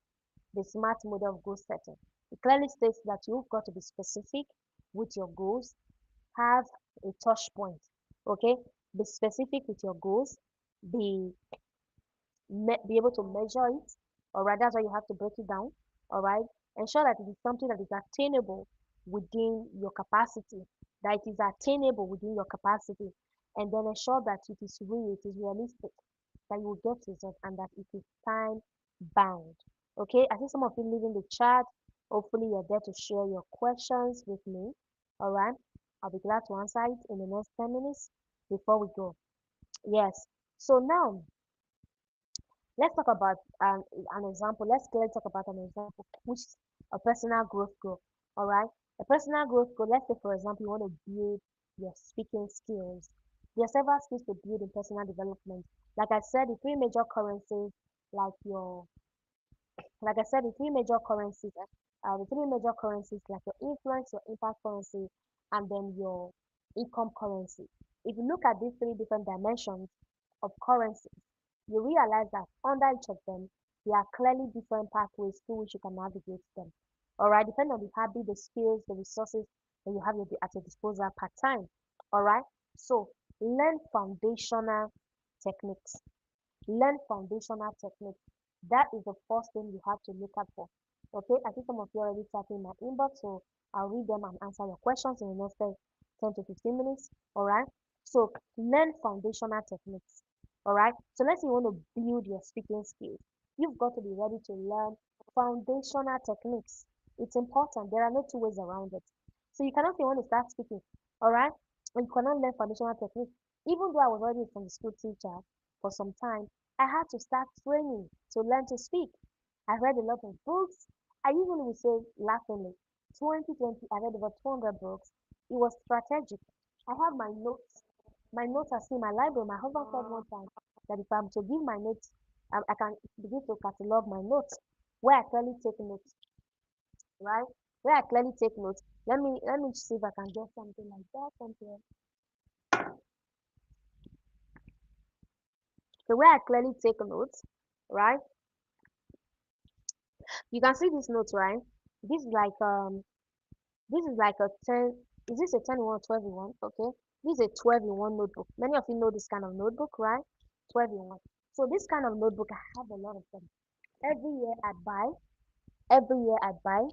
The smart model of goal setting. It clearly states that you've got to be specific with your goals, have a touch point. Okay, be specific with your goals, be be able to measure it. All right, that's why you have to break it down. All right, ensure that it is something that is attainable within your capacity, that it is attainable within your capacity, and then ensure that it is real, it is realistic, that you will get results, and that it is time bound. Okay, I see some of you leaving the chat. Hopefully, you're there to share your questions with me. All right, I'll be glad to answer it in the next 10 minutes before we go. Yes. So now let's talk about an example. Let's clearly talk about an example, which is a personal growth goal. All right, a personal growth goal. Let's say, for example, you want to build your speaking skills. There are several skills to build in personal development. Like I said, the three major currencies, like your like I said, the three major currencies like your influence, your impact currency, and then your income currency. If you look at these three different dimensions of currencies, you realize that under each of them, there are clearly different pathways through which you can navigate them. All right, depending on the habit, the skills, the resources that you have at your disposal per time. All right, so learn foundational techniques. Learn foundational techniques. That is the first thing you have to look out for. Okay, I think some of you already typing in my inbox, so I'll read them and answer your questions in the next 10 to 15 minutes. All right, so learn foundational techniques. All right, so let's say you want to build your speaking skills. You've got to be ready to learn foundational techniques. It's important. There are no two ways around it. So you cannot say you want to start speaking, all right, and you cannot learn foundational techniques. Even though I was already from the school teacher for some time, I had to start training to learn to speak. I read a lot of books. I usually would say laughingly, 2020, I read over 200 books. It was strategic. I have my notes. My notes are still in my library. My husband said one time that if I'm to give my notes, I can begin to catalog my notes where I clearly take notes, right? Where I clearly take notes. Let me see if I can get something like that. Something. So where I clearly take notes, right? You can see this note, right? This is like a 10. Is this a 10 in 1 or 12 in 1? Okay. This is a 12 in 1 notebook. Many of you know this kind of notebook, right? 12 in 1. So this kind of notebook, I have a lot of them. Every year I buy. Every year I buy.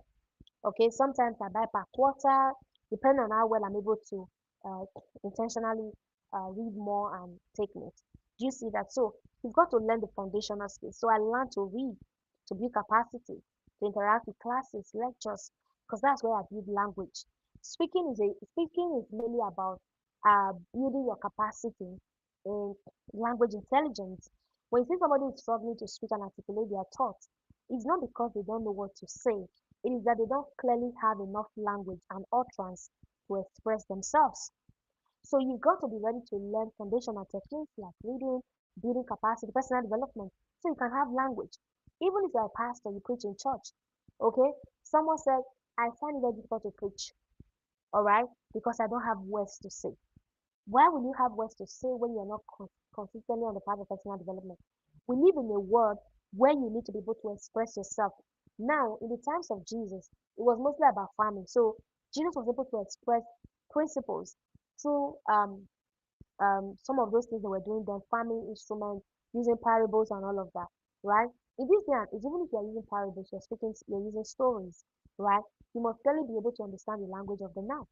Okay. Sometimes I buy per quarter, depending on how well I'm able to uh, intentionally read more and take notes. Do you see that? So you've got to learn the foundational skills. So I learned to read, to build capacity, to interact with classes, lectures, because that's where I build language. Speaking is mainly about building your capacity in language intelligence. When you see somebody is struggling to speak and articulate their thoughts, it's not because they don't know what to say. It is that they don't clearly have enough language and utterance to express themselves. So you've got to be ready to learn foundational techniques like reading, building capacity, personal development, so you can have language. Even if you're a pastor, you preach in church. Okay? Someone said, I find it very difficult to preach, all right, because I don't have words to say. Why will you have words to say when you're not consistently on the path of personal development? We live in a world where you need to be able to express yourself. Now, in the times of Jesus, it was mostly about farming. So Jesus was able to express principles through some of those things they were doing then, farming instruments, using parables and all of that, right? In this day and age, even if you're using parables, you're using stories, right? You must clearly be able to understand the language of the now.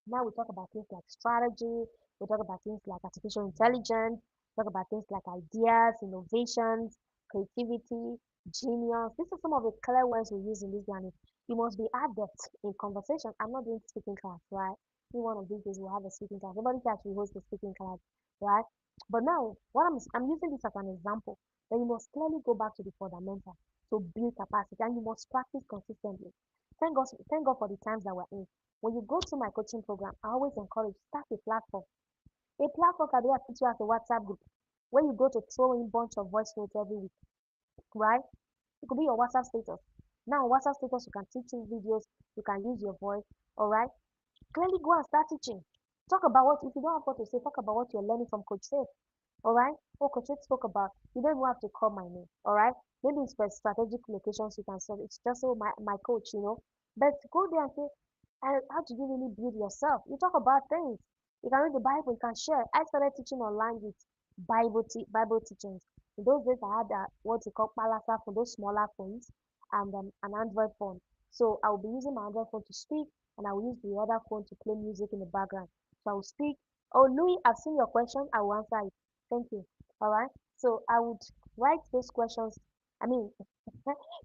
Now we talk about things like strategy, we talk about things like artificial intelligence, talk about things like ideas, innovations, creativity, genius. These are some of the clear words we use in this language. You must be adept in conversation. I'm not doing speaking class, right? In one of these days we'll have a speaking class. Nobody can actually host a speaking class, right? But now what I'm using this as an example. Then you must clearly go back to the fundamental to build capacity and you must practice consistently. Thank God for the times that we're in. When you go to my coaching program, I always encourage start a platform. A platform can be as you as a WhatsApp group where you go to throw in bunch of voice notes every week, right? It could be your WhatsApp status. Now, on WhatsApp status, you can teach in videos, you can use your voice, all right? Clearly go and start teaching. Talk about what, if you don't have what to say, talk about what you're learning from Coach Faith, all right? What Coach Faith spoke about. You don't even have to call my name, all right? Maybe it's for strategic locations you can serve. It's just so my coach, you know. But go there and say, how do you really build yourself? You talk about things. You can read the Bible, you can share. I started teaching online with Bible teachings. In those days, I had what we call palasa for those smaller phones and an Android phone. So I will be using my Android phone to speak, and I will use the other phone to play music in the background. So I will speak. Oh, Louis, I've seen your question. I will answer it. Thank you. All right. So I would write those questions. I mean,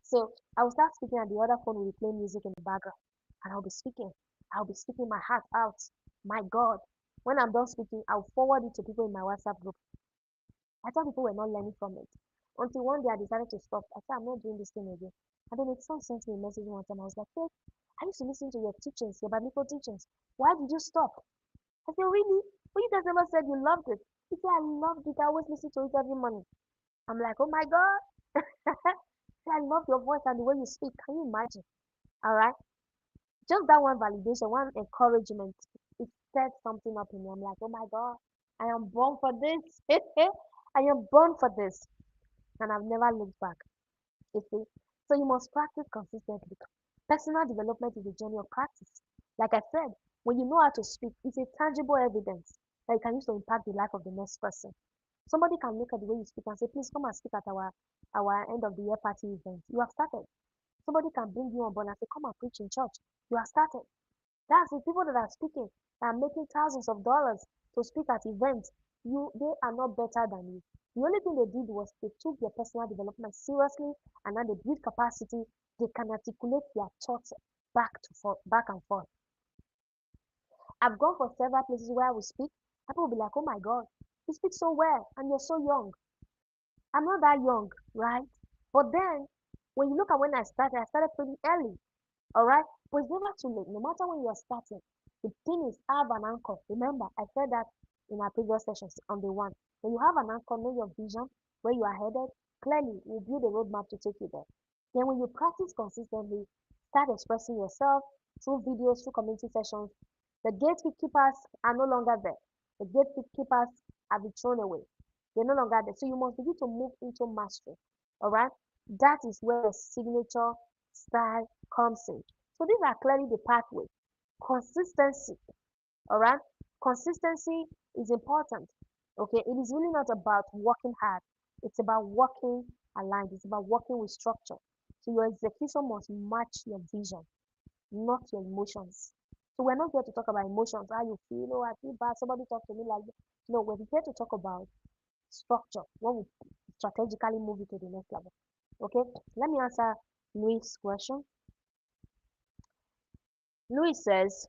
so I will start speaking, and the other phone will be playing music in the background, and I'll be speaking. I'll be speaking my heart out. My God. When I'm done speaking, I'll forward it to people in my WhatsApp group. I thought people were not learning from it. Until one day I decided to stop. I said, I'm not doing this thing again. And then it sent me a message one time. I was like, hey, I used to listen to your teachings, your biblical teachings. Why did you stop? I said, really? But you guys never said you loved it. He said, I loved it. I always listen to it every morning. I'm like, oh my God. I love your voice and the way you speak. Can you imagine? All right. Just that one validation, one encouragement, it set something up in me. I'm like, oh my God, I am born for this. I am born for this. And I've never looked back. You see? So you must practice consistently. Personal development is a journey of practice. Like I said, when you know how to speak, it's a tangible evidence that you can use to impact the life of the next person. Somebody can look at the way you speak and say, please come and speak at our end of the year party event. You have started. Somebody can bring you on board and say, come and preach in church. You have started. That's the people that are speaking, that are making thousands of dollars to speak at events. They are not better than you. The only thing they did was they took their personal development seriously and then they build capacity. They can articulate their thoughts back and forth. I've gone for several places where I will speak. People will be like, oh my God, you speak so well and you're so young. I'm not that young, right? But then when you look at when I started pretty early. All right, but it's never too late. No matter when you're starting, the thing is have an anchor. Remember, I said that in our previous sessions on the one. When you have an anchor, know your vision, where you are headed, clearly you build a roadmap to take you there. Then when you practice consistently, start expressing yourself through videos, through community sessions, the gatekeepers are no longer there. The gatekeepers have been thrown away. They're no longer there. So you must begin to move into mastery. All right. That is where the signature style comes in. So these are clearly the pathway. Consistency. All right. Consistency is important. Okay. It is really not about working hard. It's about working aligned. It's about working with structure. So your execution must match your vision, not your emotions. So we're not here to talk about emotions, how you feel, oh, I feel bad, somebody talk to me like this. No, we're here to talk about structure, when we strategically move it to the next level. Okay, let me answer Louis' question. Louis says,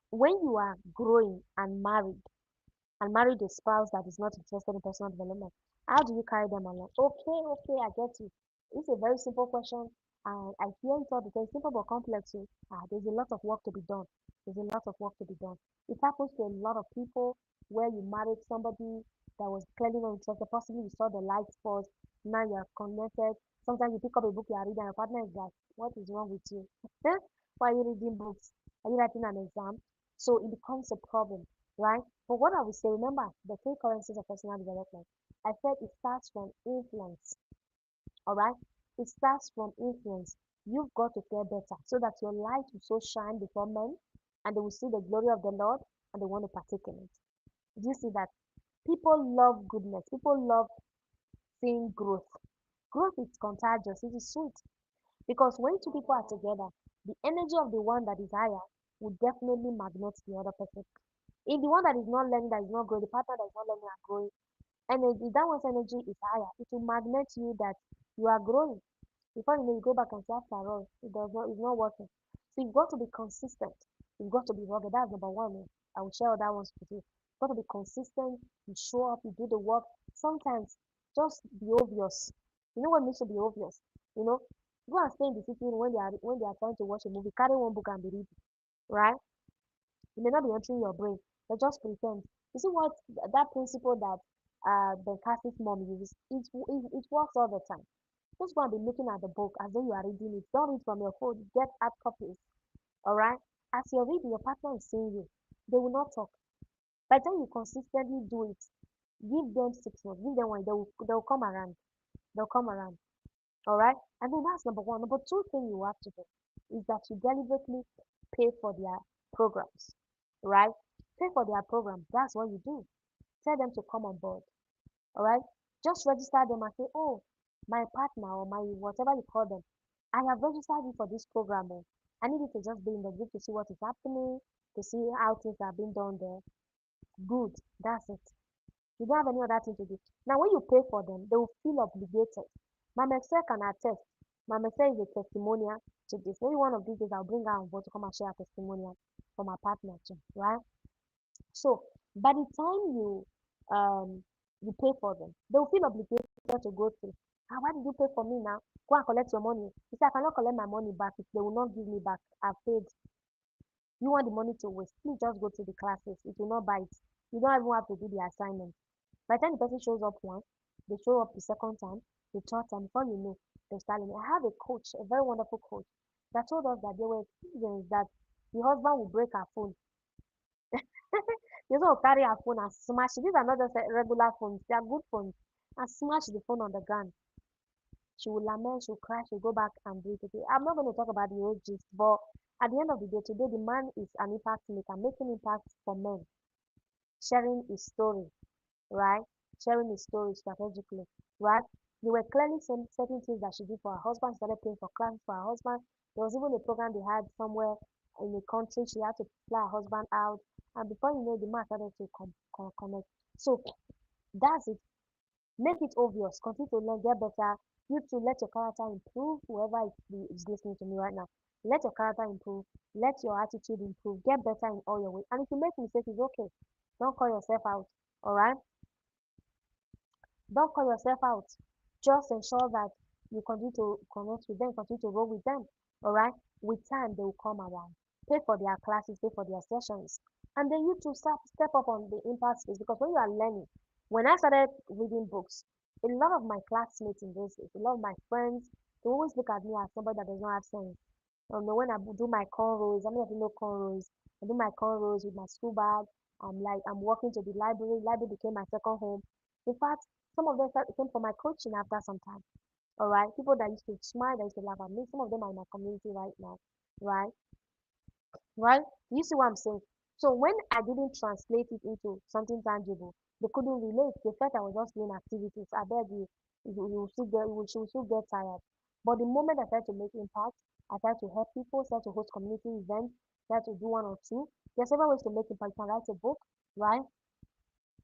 when you are growing and married a spouse that is not interested in personal development, how do you carry them along? Okay, I get you. It's a very simple question. And I hear it all the time. Simple but complex. So, there's a lot of work to be done. There's a lot of work to be done. It happens to a lot of people where you married somebody that was clearly not interested. Possibly you saw the lights first. Now you are connected. Sometimes you pick up a book you are reading and your partner is like, what is wrong with you? Why are you reading books? Are you writing an exam? So it becomes a problem, right? But what I would say, remember the three currencies of personal development. I said it starts from influence, all right? It starts from influence. You've got to care better so that your light will so shine before men and they will see the glory of the Lord and they want to partake in it. Do you see that? People love goodness. People love seeing growth. Growth is contagious. It is sweet because when two people are together, the energy of the one that is higher will definitely magnet the other person. If the one that is not learning, that is not growing, the partner that is not learning and growing, energy, that one's energy is higher. It will magnet you that you are growing. Before you know, you go back and say, after all, it's not working. So you've got to be consistent. You've got to be rugged. That's number one. I will share that ones with you. You've got to be consistent. You show up. You do the work. Sometimes just be obvious. You know what needs to be obvious? You know, go and stay in the sitting room when they are trying to watch a movie. Carry one book and be reading, right? It may not be entering your brain, but just pretend. You see what that principle that the Catholic mom uses? It works all the time. Just go and be looking at the book as though you are reading it. Don't read from your phone. Get hard copies. All right. As you're reading, your partner is seeing you. They will not talk. By the time you consistently do it, give them 6 months. Give them one. They will come around. They'll come around. All right. And then that's number one. Number two thing you have to do is that you deliberately pay for their programs. Right. Pay for their program. That's what you do. Tell them to come on board. All right. Just register them and say, oh, my partner or my whatever you call them, I have registered you for this program. Oh. I need you to just be in the group to see what is happening, to see how things are being done there. Good. That's it. You don't have any other thing to do. Now, when you pay for them, they will feel obligated. Mama Excel can attest. Mama Excel is a testimonial to this. Maybe one of these days I'll bring her on board to come and share a testimonial from my partner too, right? So by the time you pay for them, they will feel obligated to go through. Ah, why did you pay for me now? Go and collect your money. You say I cannot collect my money back if they will not give me back. I've paid. You want the money to waste? Please just go to the classes. It will not bite. You don't even have to do the assignment. By the time the person shows up once, they show up the second time, the third time, before you know, they're starting. I have a coach, a very wonderful coach, that told us that there were occasions that the husband will break her phone. They will carry her phone and smash it. These are not just regular phones, they are good phones. And smash the phone on the ground. She will lament, she'll cry, she'll go back and do it again. I'm not going to talk about the old gist, but at the end of the day, today the man is an impact maker, making impact for men, sharing his story, right? Sharing his story strategically, right? They were clearly saying certain things that she did for her husband. She started paying for classes for her husband. There was even a program they had somewhere in the country. She had to fly her husband out. And before you know, the man started to connect. So that's it. Make it obvious. Continue to learn, get better. You to let your character improve. Whoever is listening to me right now, let your character improve. Let your attitude improve. Get better in all your ways. And if you make mistakes, it's okay. Don't call yourself out. All right. Don't call yourself out. Just ensure that you continue to connect with them, continue to roll with them. All right. With time, they will come around. Pay for their classes, pay for their sessions, and then you to step up on the impact space because when you are learning, when I started reading books, a lot of my classmates in those days, a lot of my friends, they always look at me as somebody that does not have sense. When I do my cornrows, I mean, if you know cornrows, I do my cornrows with my school bag. I'm walking to the library. Library became my second home. In fact, some of them came from my coaching after some time. All right, people that used to smile, that used to laugh at me. Some of them are in my community right now. Right, right. You see what I'm saying? So when I didn't translate it into something tangible, they couldn't relate. They felt I was just doing activities. I beg you, you will still get, you will still get tired. But the moment I started to make impact, I started to help people, started to host community events, started to do one or two. There's several ways to make impact. You can write a book, right?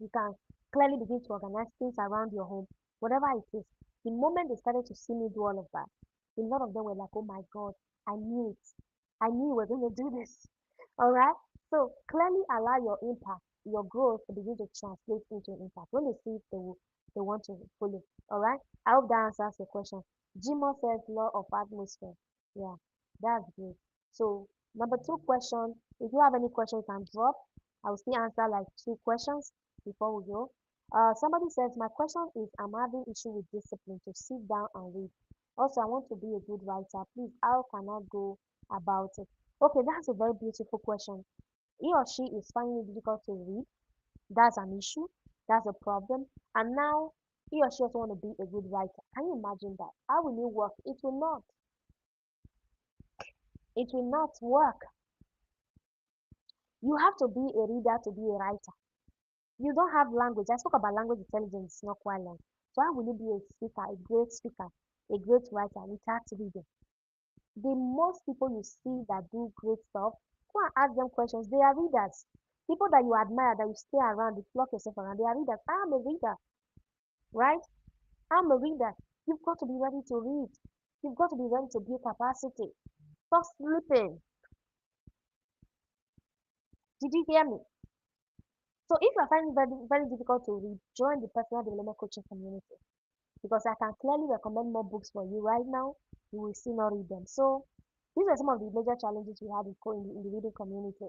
You can clearly begin to organize things around your home, whatever it is. The moment they started to see me do all of that, a lot of them were like, oh my God, I knew it. I knew we were going to do this. All right. So clearly allow your impact, your growth to begin to translate into impact. When they see it, they want to follow. All right. I hope that answers your question. Jimo says law of atmosphere. Yeah, that's good. So number two question, if you have any questions, you can drop. I will still answer like two questions before we go. Somebody says, my question is, I'm having issue with discipline to sit down and read. Also, I want to be a good writer. Please, how can I go about it? Okay, that's a very beautiful question. He or she is finding it difficult to read. That's an issue. That's a problem. And now he or she also want to be a good writer. Can you imagine that? How will it work? It will not. It will not work. You have to be a reader to be a writer. You don't have language. I spoke about language intelligence, it's not quite long. So how will you be a speaker, a great writer without reading? The most people you see that do great stuff, go and ask them questions. They are readers. People that you admire, that you stay around, you flock yourself around, they are readers. I am a reader, right? I'm a reader. You've got to be ready to read. You've got to be ready to build capacity. Stop sleeping. Did you hear me? So if you're finding it very, very difficult to read, join the personal development coaching community because I can clearly recommend more books for you right now. You will still not read them. So these are some of the major challenges we have in the reading community.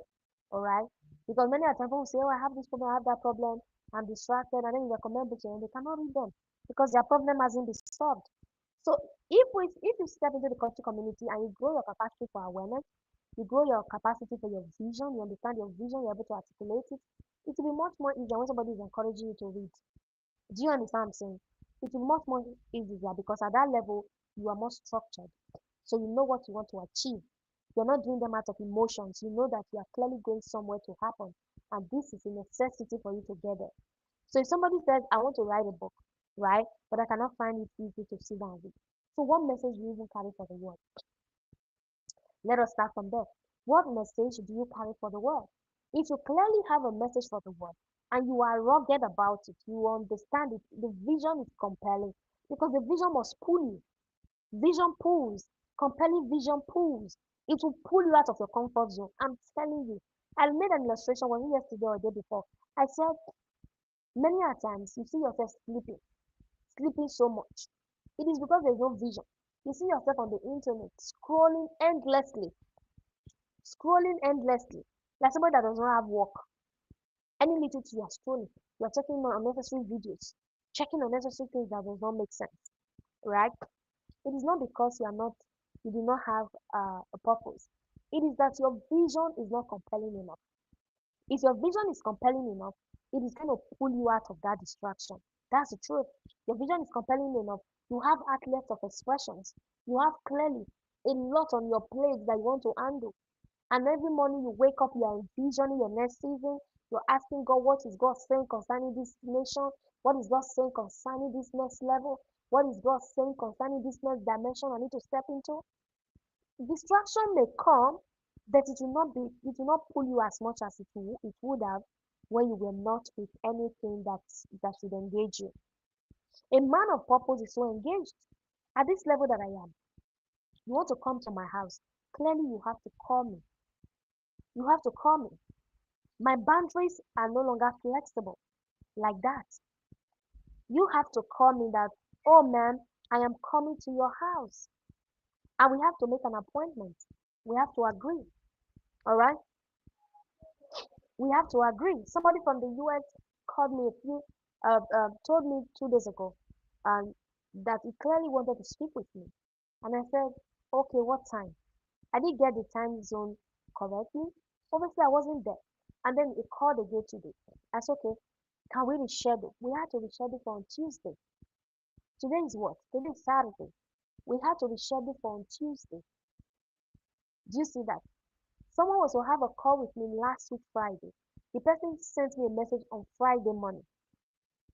All right? Because many a time people say, oh, I have this problem, I have that problem, I'm distracted, and then you recommend books and they cannot read them because their problem hasn't been solved. So if you step into the coaching community and you grow your capacity for awareness, you grow your capacity for your vision, you understand your vision, you're able to articulate it, it will be much more easier when somebody is encouraging you to read. Do you understand what I'm saying? It will be much more easier because at that level you are more structured. So you know what you want to achieve. You're not doing them out of emotions. You know that you are clearly going somewhere to happen. And this is a necessity for you to get there. So if somebody says, I want to write a book, right? But I cannot find it easy to sit down with. So what message do you even carry for the world? Let us start from there. What message do you carry for the world? If you clearly have a message for the world and you are rugged about it, you understand it, the vision is compelling because the vision must pull you. Vision pulls, compelling vision pulls. It will pull you out of your comfort zone. I'm telling you. I made an illustration, was it yesterday or the day before? I said, many a times you see yourself sleeping so much. It is because there's no vision. You see yourself on the internet scrolling endlessly, like somebody that does not have work. Any little thing you are scrolling, you are checking on unnecessary videos, checking unnecessary things that does not make sense, right? It is not because you do not have a purpose. It is that your vision is not compelling enough. If your vision is compelling enough, it is going to pull you out of that distraction. That's the truth. Your vision is compelling enough. You have outlets of expressions. You have clearly a lot on your plate that you want to handle. And every morning you wake up, you are envisioning your next season. You're asking God, what is God saying concerning this nation? What is God saying concerning this next level? What is God saying concerning this next dimension I need to step into? Distraction may come, but it will not pull you as much as it would have when you were not with anything that should engage you. A man of purpose is so engaged. At this level that I am, you want to come to my house. Clearly, you have to call me. You have to call me. My boundaries are no longer flexible like that. You have to call me that, oh man, I am coming to your house. And we have to make an appointment. We have to agree. All right? We have to agree. Somebody from the US called me told me 2 days ago that he clearly wanted to speak with me. And I said, okay, what time? I didn't get the time zone correctly. Obviously, I wasn't there. And then he called again today. I said, okay, can we reschedule? We had to reschedule for on Tuesday. Today is what? Today is Saturday. We had to reschedule for on Tuesday. Do you see that? Someone was to have a call with me last week Friday. The person sent me a message on Friday morning.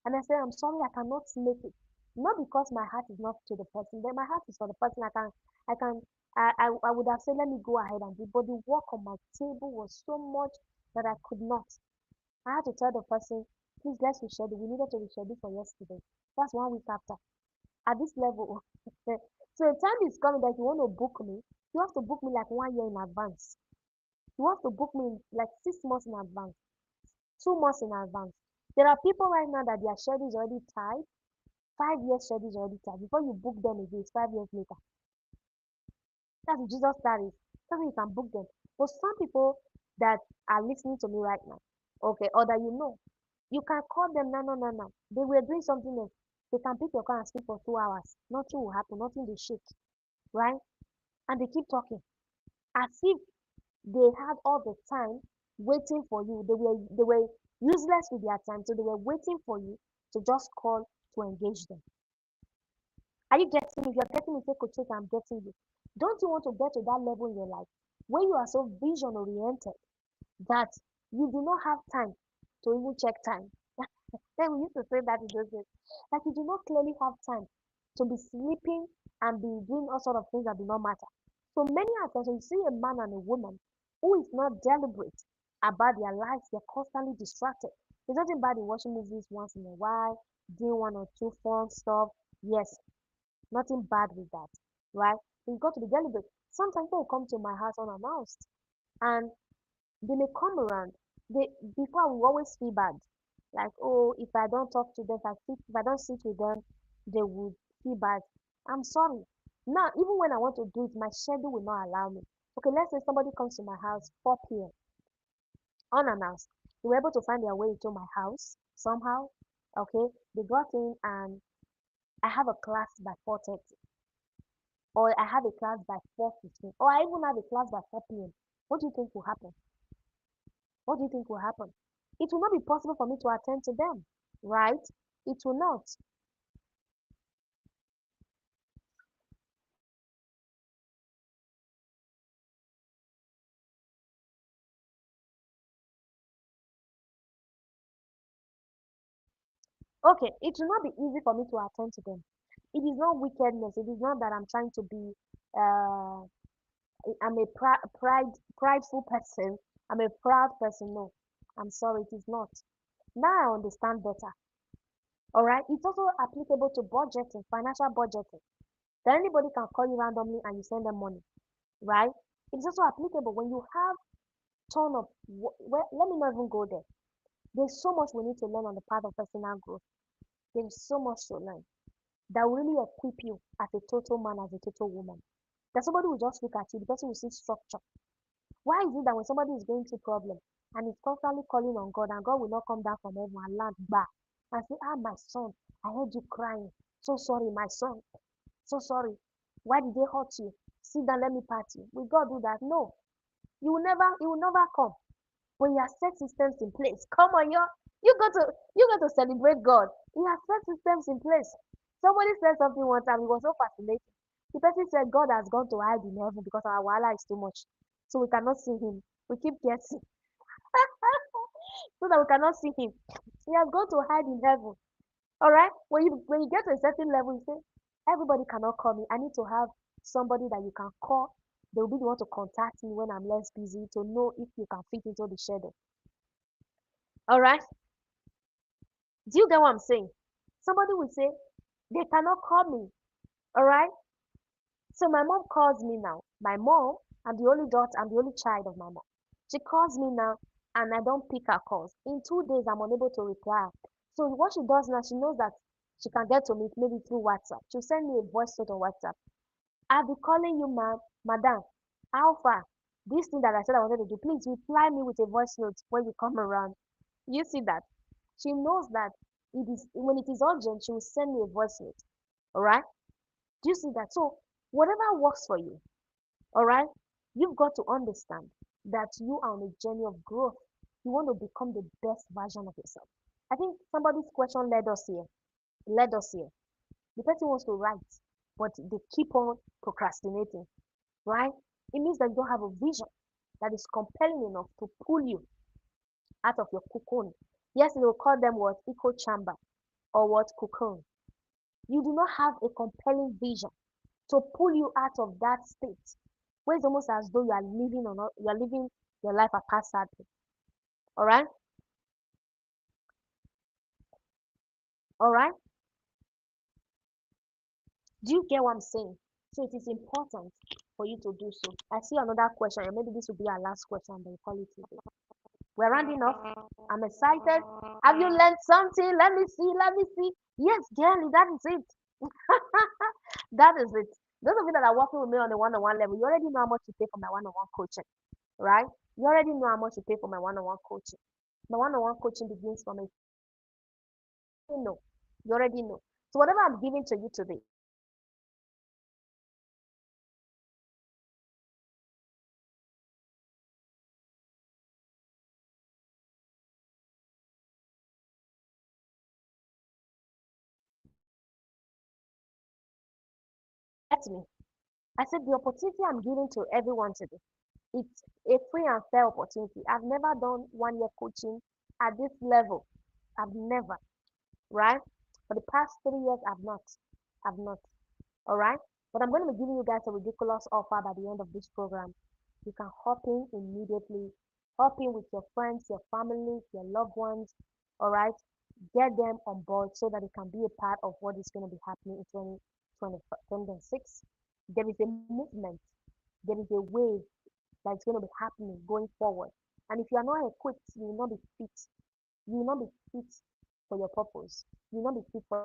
And I said, I'm sorry, I cannot make it. Not because my heart is not to the person, but my heart is for the person. I can, I would have said, let me go ahead and do, but the work on my table was so much that I could not. I had to tell the person, please let's reschedule. We needed to reschedule for yesterday. That's 1 week after. At this level, so the time is coming that you want to book me, you have to book me like 1 year in advance. You have to book me like 6 months in advance, 2 months in advance. There are people right now that their schedule is already tied. 5 years schedule is already tight. Before you book them again, it's 5 years later. That's what Jesus studies. That's when you can book them. But some people that are listening to me right now, okay, or that you know, you can call them now, no, no, no. They were doing something else. They can pick your call and speak for 2 hours. Nothing will happen, nothing will shake, right? And they keep talking as if they had all the time waiting for you. They were useless with their time, so they were waiting for you to just call to engage them. Are you getting me? If you're getting me, say, Coach, I'm getting you. Don't you want to get to that level in your life where you are so vision oriented that you do not have time to even check time? Then we used to say that in those days. Like you do not clearly have time to be sleeping and be doing all sort of things that do not matter. So many a times when you see a man and a woman who is not deliberate about their lives, they're constantly distracted. There's nothing bad in watching movies once in a while, doing one or two fun stuff. Yes, nothing bad with that, right? You got to be deliberate. Sometimes people come to my house unannounced, and they may come around. They before I will always feel bad, like oh, if I don't talk to them, if I don't sit with them, they would feel bad. I'm sorry. Now, even when I want to do it, my schedule will not allow me. Okay, let's say somebody comes to my house 4 p.m. unannounced. They were able to find their way into my house somehow. Okay, they got in and I have a class by 4:30, or I have a class by 4:15, or I even have a class by 4 p.m. What do you think will happen? What do you think will happen? It will not be possible for me to attend to them, right? It will not. Okay, it will not be easy for me to attend to them. It is not wickedness. It is not that I'm trying to be. Uh, I'm a prideful person. I'm a proud person. No, I'm sorry, it is not. Now I understand better. All right, it's also applicable to budgeting, financial budgeting. That anybody can call you randomly and you send them money, right? It's also applicable when you have ton of. Well, let me not even go there. There's so much we need to learn on the path of personal growth. There's so much to learn that will really equip you as a total man, as a total woman. That somebody will just look at you, the person will see structure. Why is it that when somebody is going through problem and is constantly calling on God and God will not come down from heaven and land back and say, ah, my son, I heard you crying. So sorry, my son. So sorry. Why did they hurt you? Sit down, let me pat you. Will God do that? No. You will never come. When you have set systems in place, come on, you got to celebrate God. He has set systems in place. Somebody said something one time, it was so fascinating. The person said God has gone to hide in heaven because our wahala is too much. So we cannot see him. We keep guessing so that we cannot see him. He has gone to hide in heaven. All right. When you get to a certain level, you say, everybody cannot call me. I need to have somebody that you can call. They will be the one to contact me when I'm less busy to know if you can fit into the schedule. All right. Do you get what I'm saying? Somebody will say, they cannot call me. All right. So my mom calls me now. My mom, I'm the only daughter, I'm the only child of my mom. She calls me now and I don't pick her calls. In 2 days, I'm unable to reply. So what she does now, she knows that she can get to me maybe through WhatsApp. She'll send me a voice note on WhatsApp. I'll be calling you, madam. How far? This thing that I said I wanted to do, please reply me with a voice note when you come around. You see that? She knows that it is when it is urgent, she will send me a voice note. All right? Do you see that? So whatever works for you, all right, you've got to understand that you are on a journey of growth. You want to become the best version of yourself. I think somebody's question led us here. Led us here. The person wants to write, but they keep on procrastinating, right? It means that you don't have a vision that is compelling enough to pull you out of your cocoon. Yes, they will call them what? Echo chamber or what? Cocoon. You do not have a compelling vision to pull you out of that state where it's almost as though you are living your life haphazardly. All right, all right. Do you get what I'm saying? So it is important for you to do so. I see another question, and maybe this will be our last question, but we call it today. We're rounding off. I'm excited. Have you learned something? Let me see. Let me see. Yes, Jelly, that is it. That is it. Those of you that are working with me on the one-on-one level, you already know how much you pay for my one-on-one coaching, right? You already know how much you pay for my one-on-one coaching. My one-on-one coaching begins from a you know. You already know. So whatever I'm giving to you today, let me. I said the opportunity I'm giving to everyone today. It's a free and fair opportunity. I've never done 1 year coaching at this level. I've never, right? For the past 3 years, I've not. I've not. All right. But I'm going to be giving you guys a ridiculous offer by the end of this program. You can hop in immediately, hop in with your friends, your family, your loved ones. All right. Get them on board so that it can be a part of what is going to be happening in 2026. There is a movement, there is a wave that's going to be happening going forward. And if you are not equipped, you will not be fit. You will not be fit for your purpose. You will not be fit for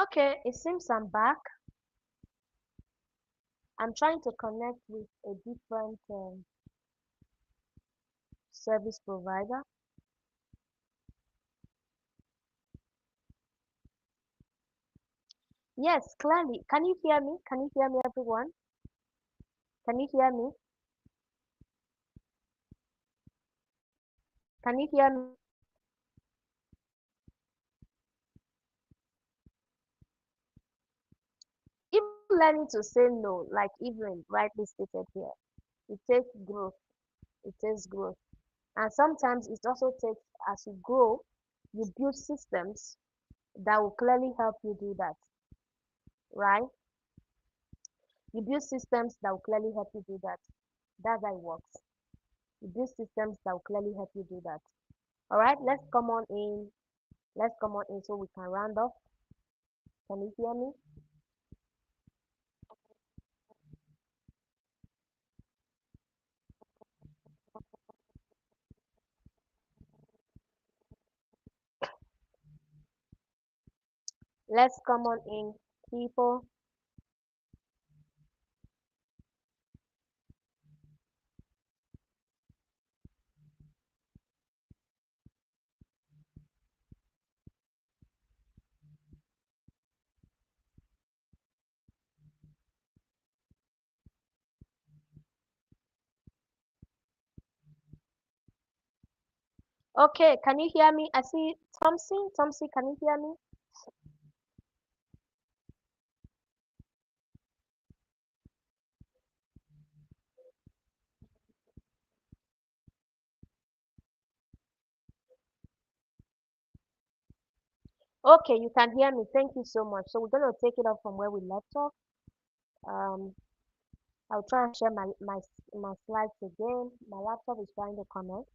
Okay, it seems I'm back. I'm trying to connect with a different service provider. Yes, clearly. Can you hear me? Can you hear me, everyone? Can you hear me? Can you hear me? Even learning to say no, like Evelyn rightly stated here, it takes growth. It takes growth. And sometimes it also takes, as you grow, you build systems that will clearly help you do that, right? You build systems that will clearly help you do that. That's how it works. You build systems that will clearly help you do that. All right, let's come on in. Let's come on in so we can round off. Can you hear me? Let's come on in, people. Okay, can you hear me? I see Thompson. Thompson, can you hear me? Okay, you can hear me. Thank you so much. So we're gonna take it up from where we left off. Um, I'll try and share my slides again. My laptop is trying to connect.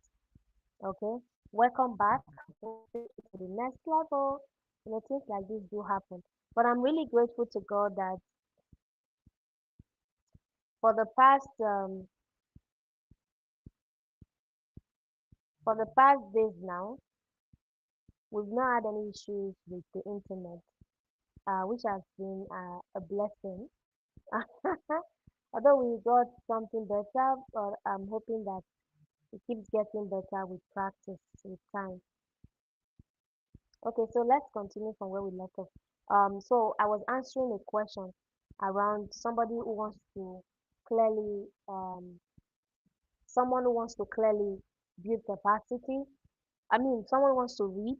Okay, welcome back. We'll take it to the next level. Things like this do happen. But I'm really grateful to God that for the past days now, we've not had any issues with the internet, which has been a blessing. Although we got something better, but I'm hoping that it keeps getting better with practice, with time. Okay, so let's continue from where we left off. So I was answering a question around somebody who wants to clearly, someone who wants to clearly build capacity. I mean, someone wants to read,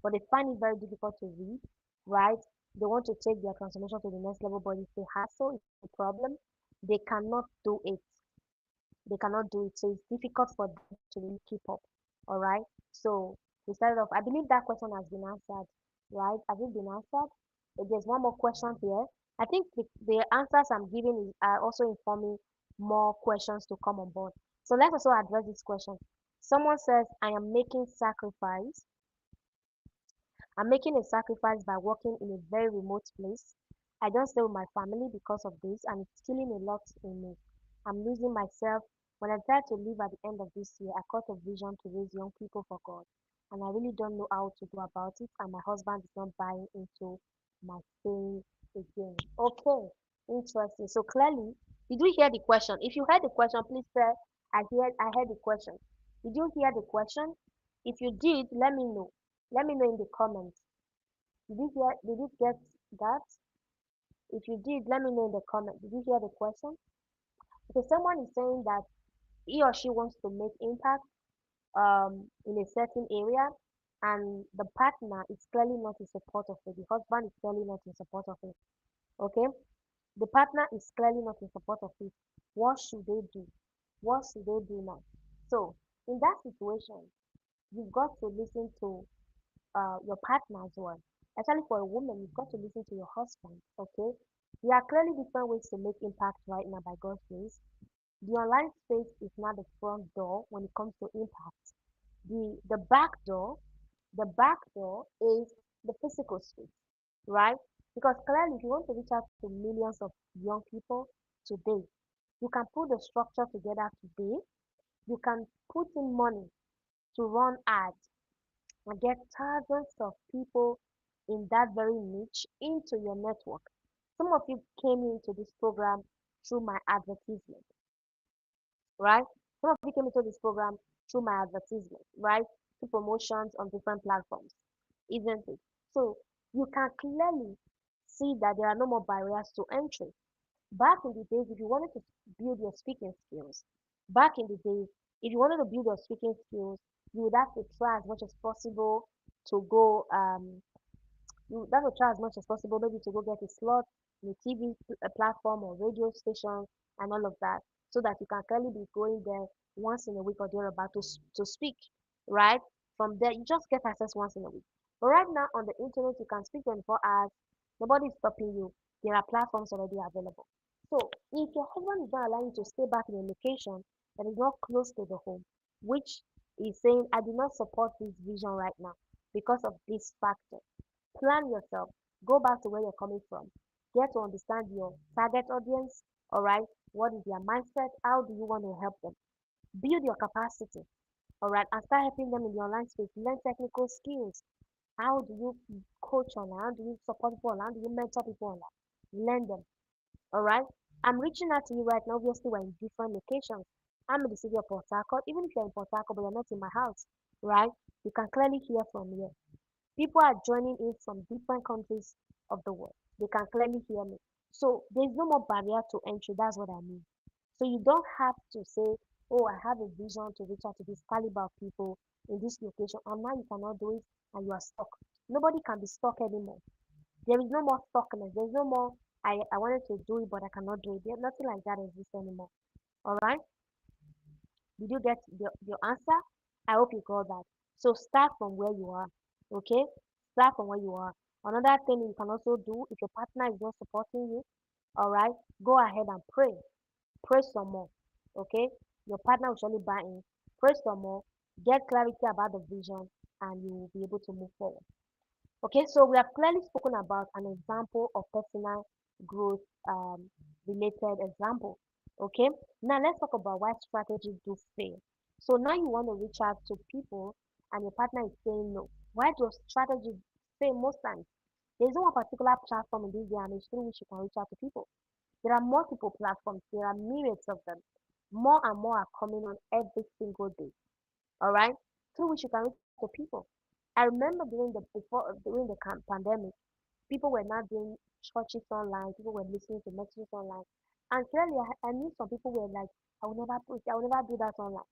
but they find it very difficult to read, right? They want to take their transformation to the next level, but it's a hassle, it's a problem. They cannot do it. They cannot do it. So it's difficult for them to really keep up. All right. So we started off. I believe that question has been answered, right? Has it been answered? There's one more question here. I think the answers I'm giving are also informing more questions to come on board. So let's also address this question. Someone says, I am making sacrifice. I'm making a sacrifice by working in a very remote place. I don't stay with my family because of this, and it's killing a lot in me. I'm losing myself. When I try to live at the end of this year, I caught a vision to raise young people for God, and I really don't know how to go about it, and my husband is not buying into my staying again. Okay, interesting. So clearly, did you hear the question? If you heard the question, please say, I heard the question. Did you hear the question? If you did, let me know. Let me know in the comments. Did you get that? If you did, let me know in the comments. Did you hear the question? Because someone is saying that he or she wants to make impact in a certain area, and the partner is clearly not in support of it. The husband is clearly not in support of it. Okay? The partner is clearly not in support of it. What should they do? What should they do now? So in that situation, you've got to listen to your partner as well. Especially for a woman, you've got to listen to your husband. Okay, there are clearly different ways to make impact right now by God's grace. The online space is not the front door when it comes to impact. The back door, the back door is the physical space, right? Because clearly, if you want to reach out to millions of young people today, you can put the structure together today. You can put in money to run ads and get thousands of people in that very niche into your network. Some of you came into this program through my advertisement, right? Some of you came into this program through my advertisement, right? Through promotions on different platforms, isn't it? So you can clearly see that there are no more barriers to entry. Back in the days, if you wanted to build your speaking skills, back in the days, if you wanted to build your speaking skills, you would have to try as much as possible to go you that will try as much as possible maybe to go get a slot in a TV platform or radio station and all of that so that you can clearly be going there once in a week or thereabout to speak, right? From there, you just get access once in a week. But right now on the internet, you can speak 24 hours. Nobody is stopping you. There are platforms already available. So if your husband is not allowing you to stay back in a location that is not close to the home, which is saying, I do not support this vision right now because of this factor. Plan yourself. Go back to where you're coming from. Get to understand your target audience. All right. What is their mindset? How do you want to help them? Build your capacity. All right. And start helping them in the online space. Learn technical skills. How do you coach online? How do you support people online? How do you mentor people online? Learn them. All right. I'm reaching out to you right now. Obviously, we're in different locations. I'm in the city of Port Harcourt. Even if you're in Port Harcourt, but you're not in my house, right? You can clearly hear from here. People are joining in from different countries of the world. They can clearly hear me. So there's no more barrier to entry. That's what I mean. So you don't have to say, oh, I have a vision to reach out to this caliber of people in this location. And now you cannot do it and you are stuck. Nobody can be stuck anymore. There is no more stuckness. There's no more, I wanted to do it, but I cannot do it. Nothing like that exists anymore. All right. Did you get your answer? I hope you got that. So start from where you are. Okay? Start from where you are. Another thing you can also do if your partner is not supporting you, all right, go ahead and pray. Pray some more. Okay? Your partner will surely buy in. Pray some more. Get clarity about the vision and you will be able to move forward. Okay, so we have clearly spoken about an example of personal growth related example. Okay, now let's talk about why strategies do fail. So now you want to reach out to people and your partner is saying no. Why do strategies fail most times? There's no one particular platform in this day and age through which you can reach out to people. There are multiple platforms, there are myriads of them. More and more are coming on every single day. All right, through which you can reach out to people. I remember during the pandemic, people were not doing churches online. People were listening to messages online, and clearly, I knew some people were like, I will never do that online."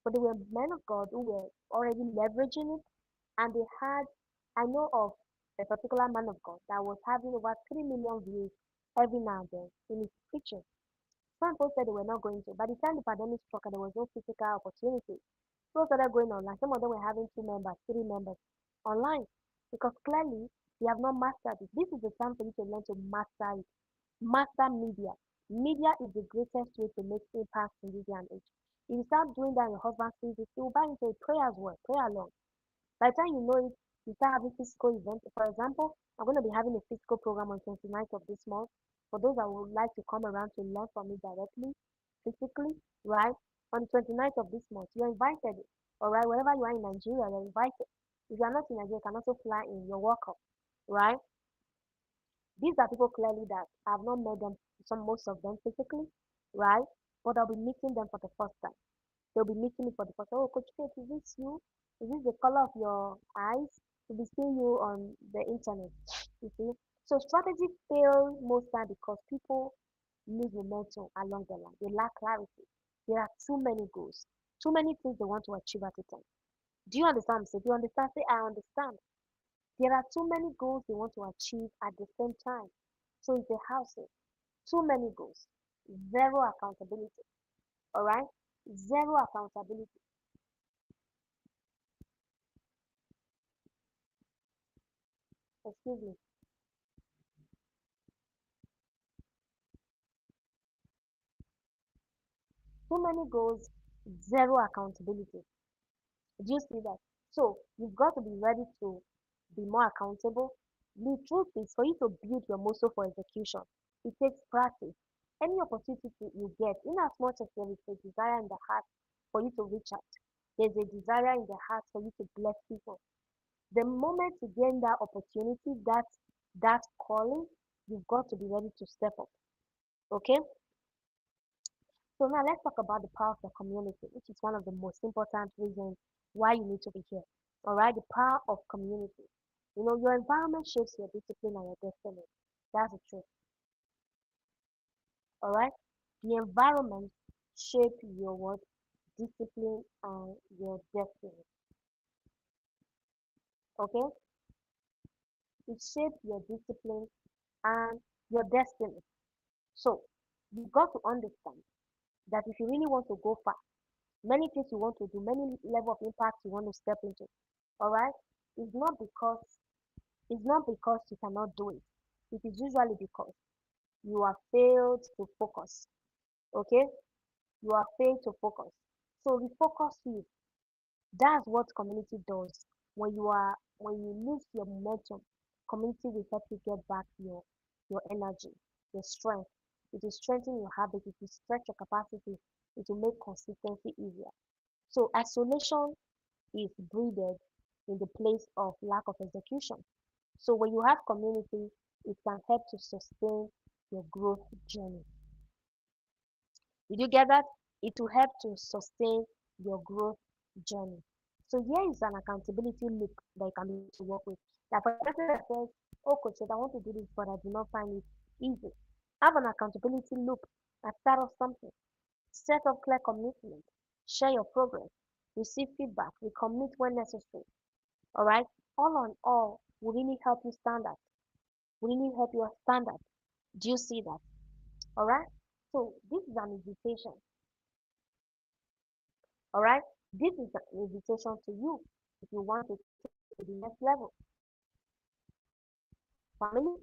But they were men of God who were already leveraging it, and they had. I know of a particular man of God that was having over 3 million views every now and then in his preaching. Some people said they were not going to. By the time the pandemic struck, and there was no physical opportunity. People started going online. Some of them were having 2 members, 3 members online because clearly they have not mastered it. This is the time for you to learn to master it. Master media. Media is the greatest way to make impact in this day and age. If you start doing that, and your husband sees it, he will buy into a prayer as well, prayer along. By the time you know it, you start having physical events. For example, I'm going to be having a physical program on 29th of this month. For those that would like to come around to learn from me directly, physically, right? On the 29th of this month, you're invited. All right, wherever you are in Nigeria, you're invited. If you are not in Nigeria, you can also fly in. You're welcome, right? These are people clearly that I have not met them, most of them physically, right? But I'll be meeting them for the first time. They'll be meeting me for the first time. Oh, Coach Kate, is this you? Is this the color of your eyes? To be seeing you on the internet. You see? So strategy fail most time because people lose momentum along the line. They lack clarity. There are too many goals, too many things they want to achieve at a time. Do you understand? So do you understand? Say, I understand. There are too many goals they want to achieve at the same time. So it's a housing. Too many goals. Zero accountability. All right? Zero accountability. Excuse me. Too many goals, zero accountability. Do you see that? So you've got to be ready to be more accountable. The truth is, for you to build your muscle for execution, it takes practice. Any opportunity you get, in as much as there is a desire in the heart for you to reach out, there's a desire in the heart for you to bless people. The moment you gain that opportunity, that calling, you've got to be ready to step up. Okay? So now let's talk about the power of the community, which is one of the most important reasons why you need to be here. All right, the power of community. Your environment shapes your discipline and your destiny. That's the truth. All right, the environment shape your what discipline and your destiny. Okay, it shapes your discipline and your destiny. So you got to understand that if you really want to go far, many things you want to do, many level of impact you want to step into. All right, it's not because it's not because you cannot do it. It is usually because you have failed to focus. Okay, you have failed to focus. So refocus you. That's what community does. When you lose your momentum, community will help you get back your energy, your strength. It will strengthen your habit, it will stretch your capacity, it will make consistency easier. So isolation is breeded in the place of lack of execution. So when you have community, it can help to sustain your growth journey. Did you get that? It will help to sustain your growth journey. So here is an accountability loop that you can be to work with. Like for the person that says, "Oh, coach, I want to do this, but I do not find it easy." Have an accountability loop and start off something. Set up clear commitment. Share your progress. Receive feedback. Recommit when necessary. All right. All on all, will really help you stand out. Will really help you stand out. Do you see that? All right. So this is an invitation. All right. This is an invitation to you if you want to take it to the next level. Family,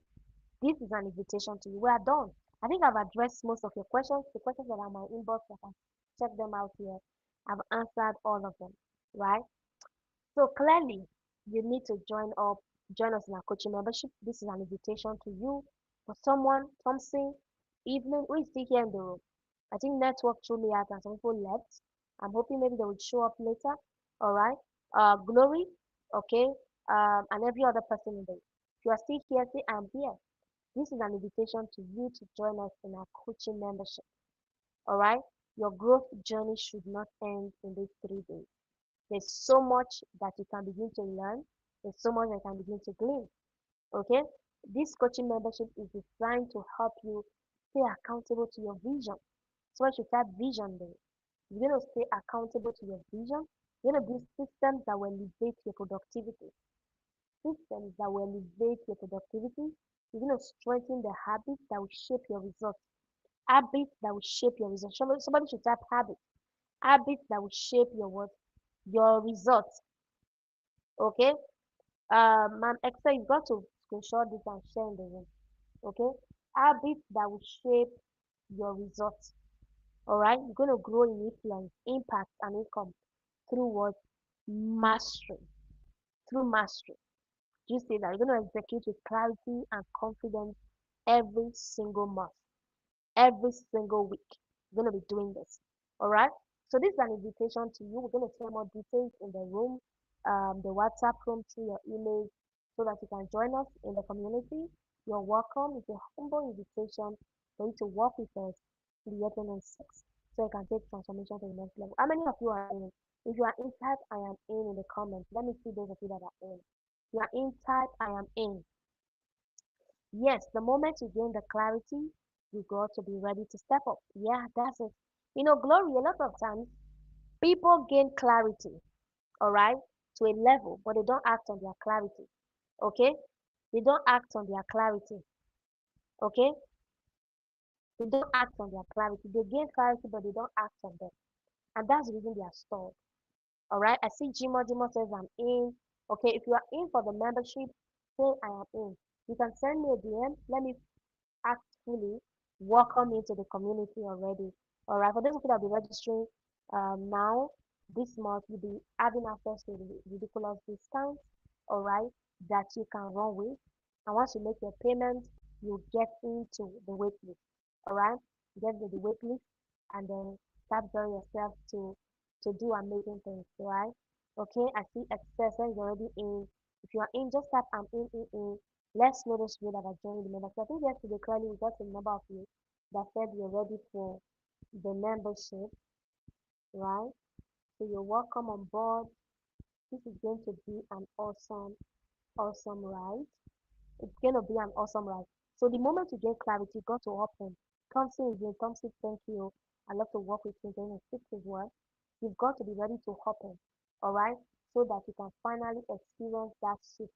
this is an invitation to you. We are done. I think I've addressed most of your questions. The questions that are in my inbox, I can check them out here. I've answered all of them, right? So clearly, you need to join us in our coaching membership. This is an invitation to you for someone, Thompson, Evening, who is still here in the room. I think network threw me out and some people left. I'm hoping maybe they will show up later. All right. Glory, okay, and every other person in the room. If you are still here, say I'm here. This is an invitation to you to join us in our coaching membership. All right. Your growth journey should not end in these 3 days. There's so much that you can begin to learn. There's so much that you can begin to glean. Okay? This coaching membership is designed to help you stay accountable to your vision. So once you type vision there, you're going to stay accountable to your vision. You're going to build systems that will elevate your productivity. Systems that will elevate your productivity. You're going to strengthen the habits that will shape your results. Habits that will shape your results. Somebody should type habits. Habits that will shape your what? Your results. Okay? Man, extra, you've got to screenshot this and share in the room. Okay? Habits that will shape your results. All right? You're going to grow in influence, impact, and income through what? Mastery. Through mastery. Do you see that? You're going to execute with clarity and confidence every single month, every single week. You're going to be doing this. All right. So this is an invitation to you. We're going to share more details in the room, the WhatsApp room through your email so that you can join us in the community. You're welcome. It's a humble invitation for you to work with us in the year 2026 so you can take transformation to the next level. How many of you are in? If you are in, type I am in the comments. Let me see those of you that are in. If you are in, type I am in. Yes, the moment you gain the clarity, you got to be ready to step up. Yeah, that's it. Glory, a lot of times people gain clarity, all right, to a level, but they don't act on their clarity. Okay? They don't act on their clarity. Okay? They don't act on their clarity. They gain clarity, but they don't act on them. And that's the reason they are stalled. All right? I see Jimo. Jimo says I'm in. Okay, if you are in for the membership, say I am in. You can send me a DM. Let me actually welcome into the community already. All right, for those of you that will be registering now, this month, you'll be having access to the ridiculous discounts, all right, that you can run with. And once you make your payment, you get into the wait list, all right? Get into the wait list and then start preparing yourself to do amazing things, right? Okay, I see Access is already in. If you are in, just type I'm in. Let's know those people that are joining the membership. I think yesterday clearly we got a number of you that said you're ready for the membership, right? So you're welcome on board. This is going to be an awesome ride. It's going to be an awesome ride. So the moment you get clarity, you got to open. Thompson again, Thompson, thank you. I love to work with you during the six as well. You've got to be ready to open, all right? So that you can finally experience that shift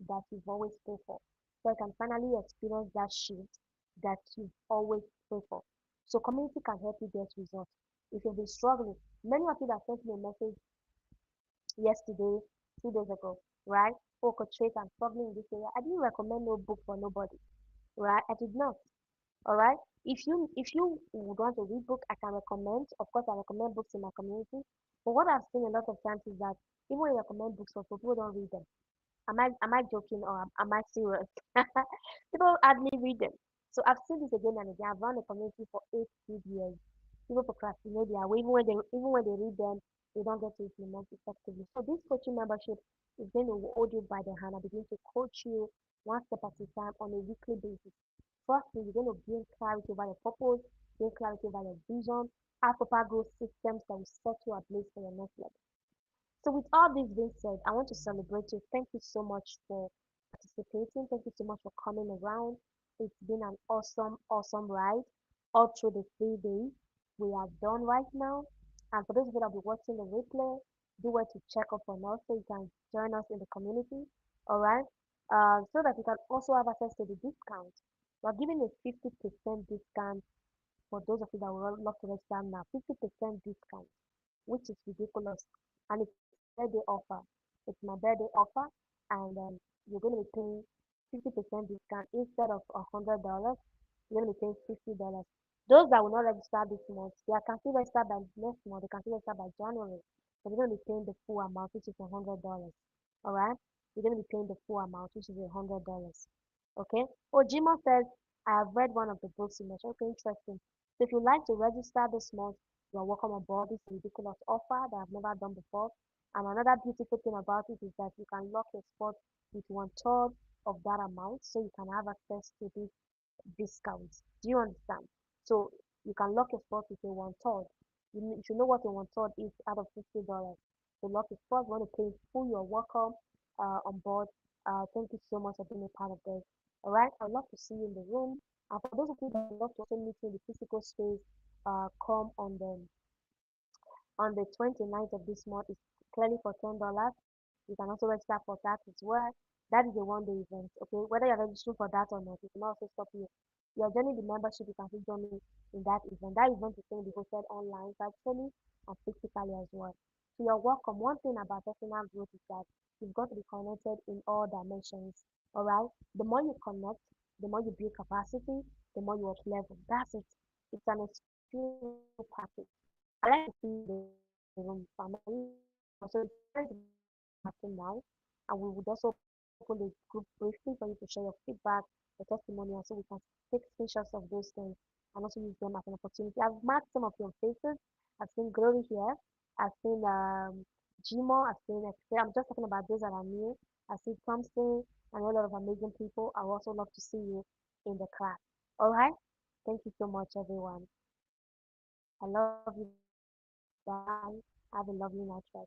that you've always prayed for. So you can finally experience that shift that you've always prayed for. So community can help you get results. If you've been struggling, many of you that sent me a message yesterday, 2 days ago, right? Oh, Coach Trace, I'm struggling in this area. I didn't recommend no book for nobody, right? I did not. All right. If you would want to read book, I can recommend. Of course, I recommend books in my community. But what I've seen a lot of times is that even when I recommend books for people, don't read them. Am I joking or am I serious? People hardly read them. So I've seen this again and again. I've run a community for 8 good years. People procrastinate their way. Even when they read them, they don't get to implement effectively. So this coaching membership is going to hold you by the hand and begin to coach you one step at a time on a weekly basis. First, you're going to gain clarity over your purpose, gain clarity over your vision, have proper growth systems that will set you ablaze for your next level. So with all this being said, I want to celebrate you. Thank you so much for participating. Thank you so much for coming around. It's been an awesome ride all through the 3 days. We are done right now. And for those of you that will be watching the replay, do well to check up on us so you can join us in the community. All right. So that you can also have access to the discount. We're giving a 50% discount for those of you that would love to register now. 50% discount, which is ridiculous. And it's my birthday offer. It's my birthday offer, and you're going to be paying 50% discount instead of $100. You're going to be paying $50. Those that will not register this month, they can still register by next month. They can still register by January. So you're going to be paying the full amount, which is $100. All right, you're going to be paying the full amount, which is $100. Okay. Oh, Jimo says I have read one of the books you mentioned. Okay, interesting. So if you'd like to register this month, you're welcome on board. This ridiculous offer that I've never done before. And another beautiful thing about it is that you can lock your spot with one third of that amount, so you can have access to this discount. Do you understand? So you can lock your spot with a one third. You should know what a one third is out of $50. So lock your spot. Want to pay full? You're welcome on board. Thank you so much for being a part of this. All right. I'd love to see you in the room. And for those of you that would love to also meet me in the physical space, come on the 29th of this month. It's clearly for $10. You can also register for that as well. That is a one-day event. Okay, whether you're registering for that or not, it will not also stop you. You're joining the membership, you can still join me in that event. That event is going to be hosted online, virtually and physically as well. So you're welcome. One thing about personal growth is that you've got to be connected in all dimensions. All right. The more you connect, the more you build capacity, the more you up level. That's it. It's an experience package. I like to see the room family. So it's going to be happening now. And we would also open the group briefly for you to share your feedback, your testimonial, so we can take screenshots of those things and also use them as an opportunity. I've marked some of your faces. I've seen Glory here. I've seen Gmo. I've seen I'm just talking about those that are new. I've seen Thompson and a lot of amazing people. I would also love to see you in the class. All right. Thank you so much, everyone. I love you. Bye. Have a lovely night, right?